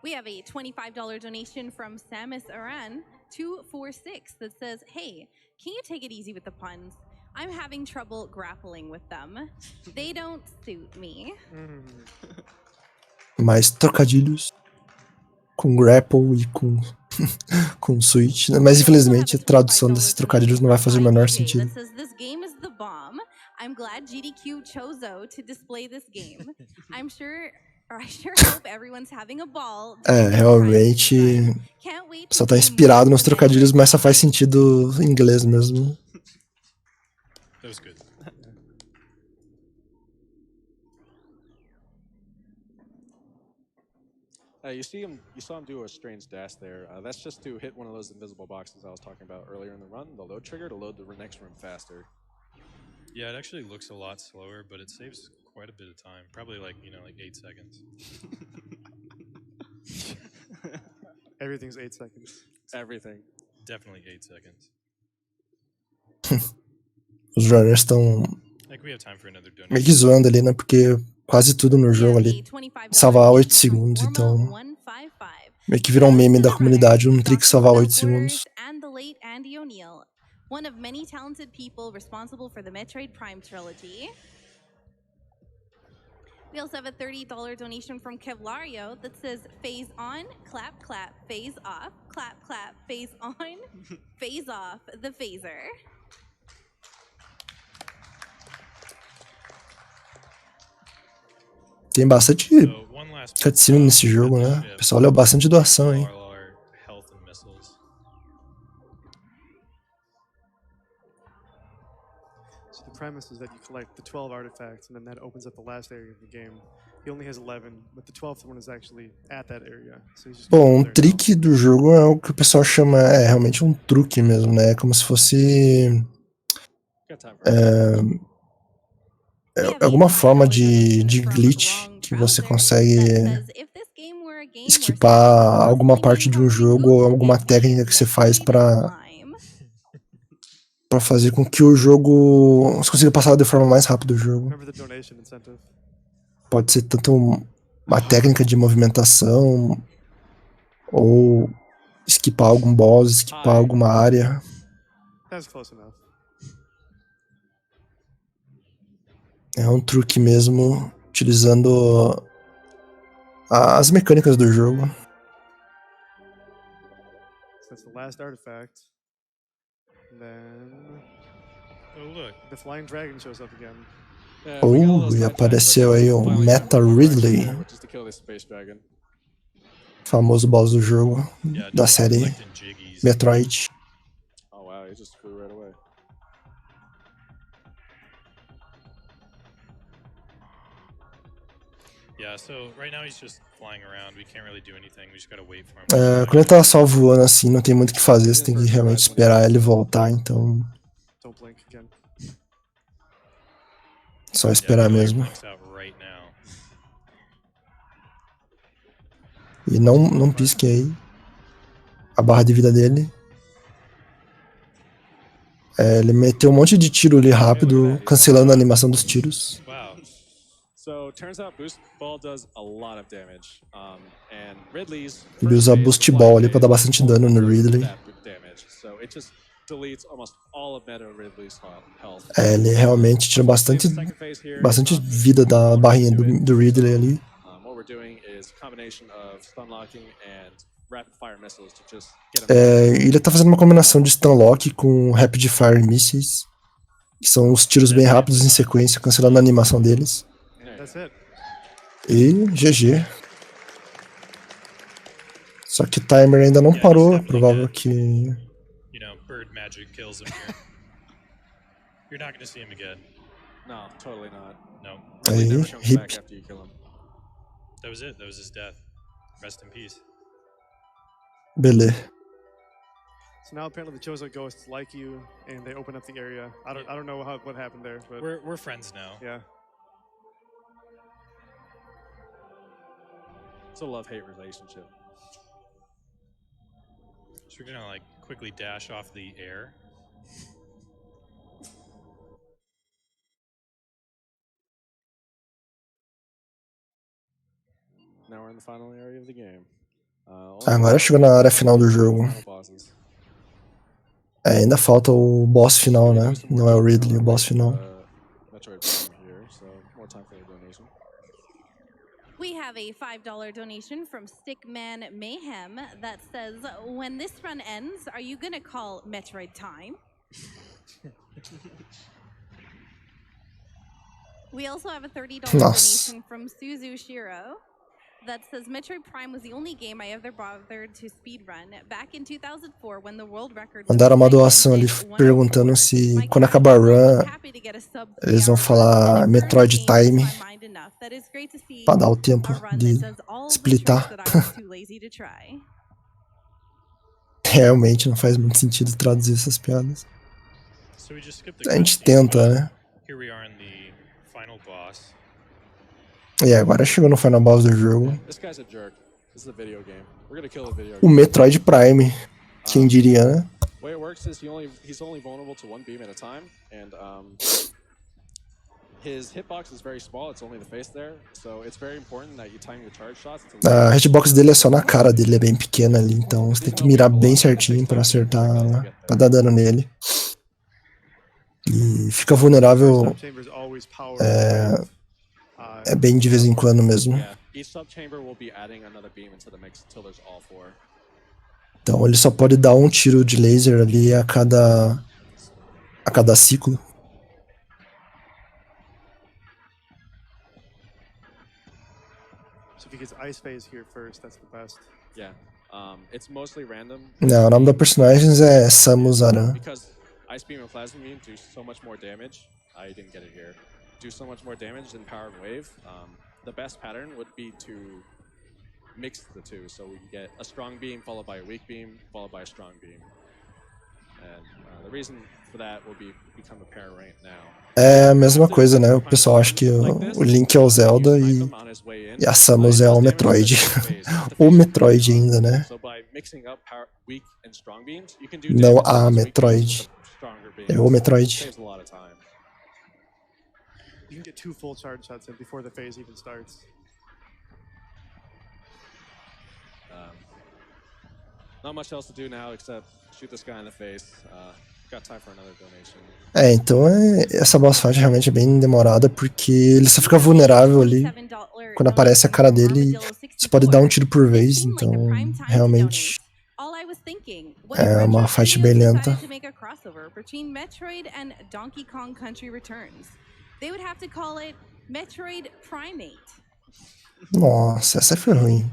We have a $25 donation from Samus Aran 246 that says, "Hey, can you take it easy with the puns? I'm having trouble grappling with them. They don't suit me." Mais trocadilhos com grapple e com com switch, mas infelizmente a tradução desses trocadilhos não vai fazer o menor sentido. This game is the bomb. I'm glad GDQ chose to display this game. I sure hope everyone's having a ball. Realmente só tá inspirado nos trocadilhos, mas só faz sentido em inglês mesmo. That was good. You saw him do a strange dash there. That's just to hit one of those invisible boxes I was talking about earlier in the run, the load trigger, to load the next room faster. Yeah, it actually looks a lot slower, but it saves quite a bit of time. Probably like 8 seconds. Everything's 8 seconds. Everything. Definitely 8 seconds. Os runners estão meio que zoando ali, né? Porque quase tudo no jogo ali salva 8 segundos, então meio que virou um meme da comunidade, um trick salvar 8 segundos. One of many talented people responsible for the Metroid Prime trilogy. We also have a $30 donation from Kevlario that says, "Phase on, clap, clap, phase off, clap, clap, phase on, phase off, the phaser." Tem bastante cutscene nesse jogo, né? O pessoal leu bastante doação, hein? So the premise is that you collect the 12 artifacts, and then that opens up the last area of the game. He only has 11, but the 12th one is actually at that area. So he's just Bom, um trick do jogo é o que o pessoal chama, realmente um truque mesmo, né? É como se fosse alguma forma de glitch que você consegue esquipar alguma parte de um jogo ou alguma técnica que você faz pra fazer com que o jogo você consiga passar de forma mais rápida o jogo. Pode ser tanto uma técnica de movimentação ou esquipar algum boss, esquipar alguma área. É um truque mesmo, utilizando as mecânicas do jogo. That's the last artifact. And then look, the flying dragon shows up again. E apareceu aí o Meta Ridley, famoso boss do jogo, da série Metroid. Oh wow, he just flew right away. Yeah, so right now he's just flying around. We can't really do anything. We just gotta wait for him. Quando ele tá só voando assim, não tem muito o que fazer, você tem que realmente esperar ele voltar, então só esperar mesmo. E não pisque aí a barra de vida dele. Ele meteu um monte de tiro ali rápido, cancelando a animação dos tiros. Ele usa Boost Ball ali pra dar bastante dano no Ridley. deletes almost all of Meta Ridley's health. Ele realmente tira bastante vida da barrinha do Ridley ali. What we're doing is a combination of stun locking and rapid fire missiles to just get him. Ele tá fazendo uma combinação de stun lock com rapid fire missiles, que são os tiros bem rápidos em sequência, cancelando a animação deles. E GG. Só que o timer ainda não parou, é provável que... You know, bird magic kills him here. You're not gonna see him again. No, totally not. No. Aí, Never comes hip. back after you kill him. That was it. That was his death. Rest in peace. Beleza. So now apparently the Chozo ghosts like you, and they open up the area. I don't know what happened there, but We're friends now. yeah. It's a love-hate relationship. So we're gonna like quickly dash off the air. Now we're in the final area of the game. Agora chegou na área final do jogo. Ainda falta o boss final, né? Não é o Ridley, o boss final. Metroid Prime here, so more time for the donation. We have a $5 donation from Stickman Mayhem that says, when this run ends, are you gonna call Metroid time? We also have a $30 donation from Suzu Shiro that says, Metroid Prime was the only game I ever bothered to speedrun back in 2004 when the world record was Mandaram uma doação ali perguntando se quando acabar a run eles vão falar Metroid Time pra dar o tempo de splitar. Realmente não faz muito sentido traduzir essas piadas. A gente tenta, né? E agora chegou no final boss do jogo. O Metroid Prime, quem diria, né? The way it works is he's only vulnerable to one beam at a time, and his hitbox is very small. It's only the face there, so it's very important that you time your charge shots. A hitbox dele é só na cara dele, é bem pequena ali, então você tem que mirar bem certinho pra acertar, pra dar dano nele. E fica vulnerável é bem de vez em quando mesmo. Então ele só pode dar um tiro de laser ali a cada ciclo. Não, o nome da personagem é Samus Aran. Ice Beam and Plasma Beam do so much more damage. I didn't get it here. Do so much more damage than Power and Wave. The best pattern would be to mix the two, so we can get a strong beam followed by a weak beam followed by a strong beam. And the reason for that will become apparent right now. É a mesma coisa, né? O pessoal acha que o Link é o Zelda e a Samus é o Metroid. O Metroid ainda, né? Não a Metroid. É o Metroid. You can get 2 full charge shots in before the phase even starts. Not much else to do now except shoot this guy in the face. Got time for another donation. Então essa boss fight realmente é bem demorada porque ele só fica vulnerável ali quando aparece a cara dele. Você pode dar um tiro por vez, então realmente é uma fight bem lenta. Nossa, essa foi ruim.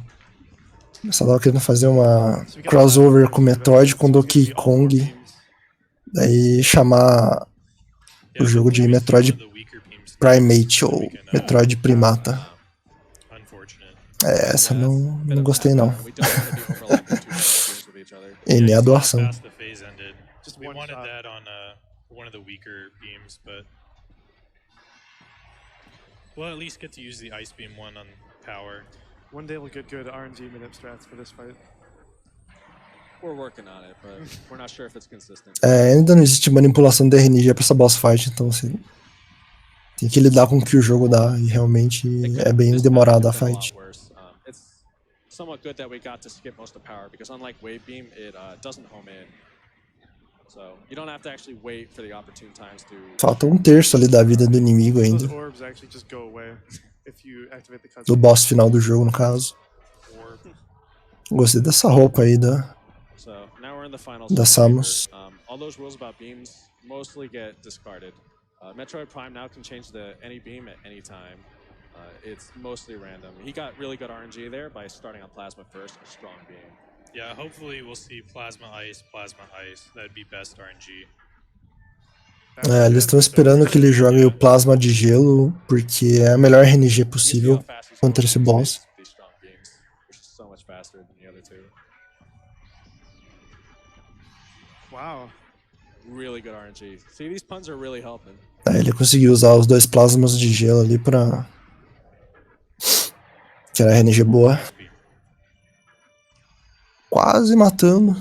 Eu só tava querendo fazer uma crossover com Metroid, com Donkey Kong. Daí chamar o jogo de Metroid Primate ou Metroid Primata. Essa não gostei não. E nem a doação. Well, at least get to use the Ice Beam one on power. One day we'll get good RNG minute strats for this fight. We're working on it, but we're not sure if it's consistent. Ainda não existe manipulação de RNG pra essa boss fight, então assim, tem que lidar com o que o jogo dá e realmente é bem demorada a fight. It's somewhat good that we got to skip most of power because unlike Wave Beam, it doesn't home in. So you don't have to actually wait for the opportune times to. Falta um terço ali da vida do inimigo Those ainda. orbs actually just go away if you activate the Do cutscene. boss final do jogo, no caso. Gostei dessa roupa aí So now we're in the final da zone Samus. paper. All those rules about beams mostly get discarded. Metroid Prime now can change any beam at any time. It's mostly random. He got really good RNG there by starting on Plasma first, a strong beam. Yeah, hopefully we'll see Plasma Ice. That'd be best RNG. É, eles estão esperando que ele jogue o plasma de gelo, porque é a melhor RNG You see how possível fast he's contra going esse through boss. space with these strong beams, which is so much faster than the other two. Wow. Really good RNG. See, these puns are really helping. Aí ele conseguiu usar os 2 plasmas de gelo ali pra tirar a RNG boa. Quase matando.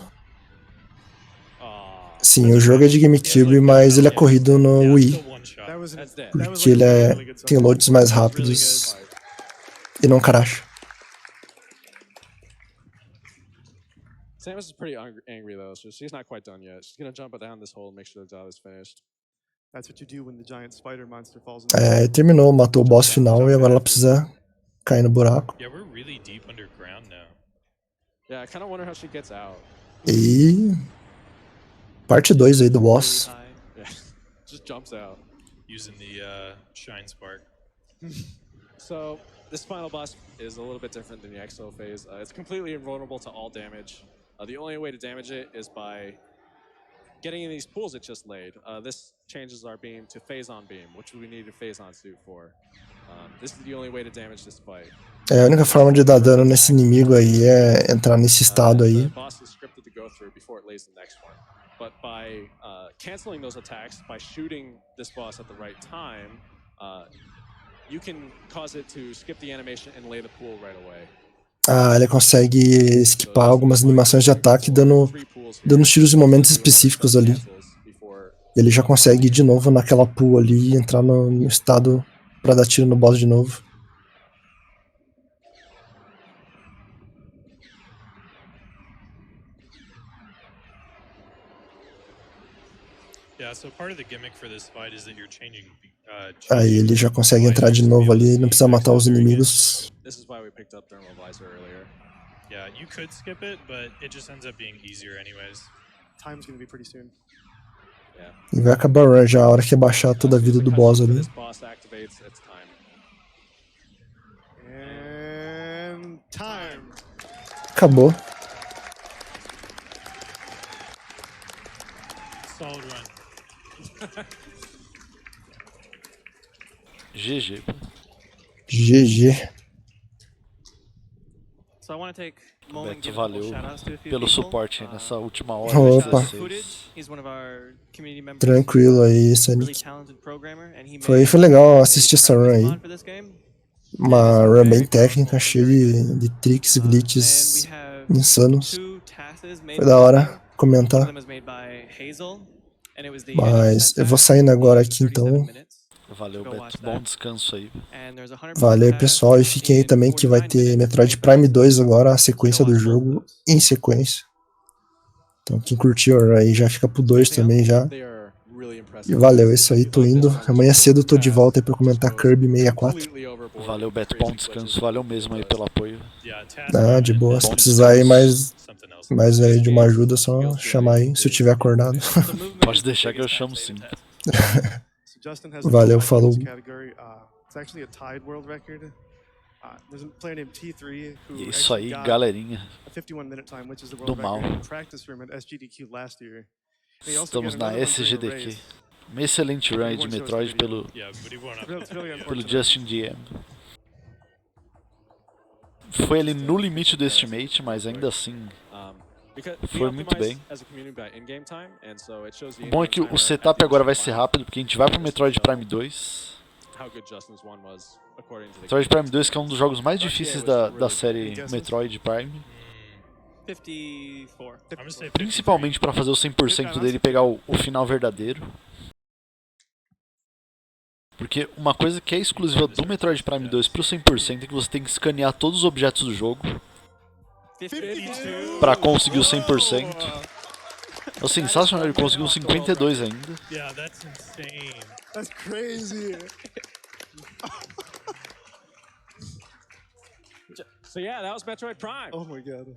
Sim, o jogo é de GameCube, mas ele é corrido no Wii, That was That's dead. porque ele tem loads mais rápidos e não cracha. Samus is pretty angry though, so she's not quite done yet. She's gonna jump down this hole and make sure the job is finished. That's what you do when the giant spider monster falls in. É, terminou, matou o boss final e agora ela precisa cair no buraco. Yeah, we're really deep underground now. Yeah, I kind of wonder how she gets out. E parte 2 aí do boss. Really high. Yeah, just jumps out. Using the Shine Spark. So this final boss is a little bit different than the Exo phase. It's completely invulnerable to all damage. The only way to damage it is by getting in these pools it just laid. This changes our beam to phase-on beam, which we need a phase-on suit for. This is the only way to damage this fight. É, a única forma de dar dano nesse inimigo aí é entrar nesse estado aí. The boss is scripted to go through before it lays the next one. But by canceling those attacks, by shooting this boss at the right time, you can cause it to skip the animation and lay the pool right away. Ah, ele consegue esquipar algumas animações de ataque dando os tiros em momentos específicos ali. Ele já consegue ir de novo naquela pool ali e entrar no estado pra dar tiro no boss de novo. Yeah, so part of the gimmick for this fight is that you're changing. Aí ele já consegue entrar de novo ali, não precisa matar os inimigos. This is why we picked up Thermal Visor earlier. Yeah, you could skip it, but it just ends up being easier anyways. Time's gonna be pretty soon. E vai acabar a run já, a hora que baixar toda a vida do boss ali. This boss activates, it's time. And time. Acabou. Solid run. GG. GG. So I want to take a moment and Beto, give a couple valeu shout-outs to a few pelo people. suporte aí nessa última hora. Opa. 16. Footage, he's one of our community members. Tranquilo aí, Really Sonic. talented programmer, and he Foi made legal a assistir essa run practice aí. mod for this game. Uma run bem técnica, cheia de tricks e And we glitches have insanos. 2 tasks made Foi for da this hora game. One of comentar. them was made by Hazel, and it was the Mas 80% eu vou task, saindo agora aqui 37 então. minutes. Valeu, Go Beto. watch Bom that. descanso aí. And there's a 100% Valeu task pessoal, e fiquem aí in também que vai 49 ter minutes, Metroid 25 Prime 2 agora, a sequência Go do watch both of jogo those. em sequência. Então quem curtiu aí já fica pro 2 também já. They are really impressive. E valeu, é isso aí, tô indo. Amanhã cedo eu tô de volta aí pra comentar Kirby 64. Completely overboard, Valeu, Beto. crazy Bom descanso. glitches. Valeu mesmo aí pelo apoio. Yeah, task Ah, de boa, se precisar aí mais aí de uma ajuda, é só chamar aí, se eu tiver acordado. The movement Pode is the deixar que eu biggest chamo task sim. in the test. So Justin has a Valeu, tied falou. in this category. It's actually a tied world record. There's a player named T3 who E isso actually aí, got galerinha. a 51-minute time, which is the Do world mal. record in practice room at SGDQ last year. And he also Estamos got na another one during a SGDQ. race. Uma excelente run aí de Metroid pelo It's really pelo unfortunate. Justin DM. Foi ali no limite do estimate, mas ainda assim. Foi muito bem. O bom é que o setup agora vai ser rápido, porque a gente vai pro Metroid Prime 2. Metroid Prime 2 que é um dos jogos mais difíceis da série Metroid Prime. 54. Principalmente pra fazer o 100% dele e pegar o final verdadeiro. Porque uma coisa que é exclusiva do Metroid Prime 2 pro 100% é que você tem que escanear todos os objetos do jogo 52. pra conseguir o 100%. É sensacional, ele conseguiu 52 ainda. Yeah, that's insane. That's crazy. So yeah, that was Metroid Prime. Oh my god.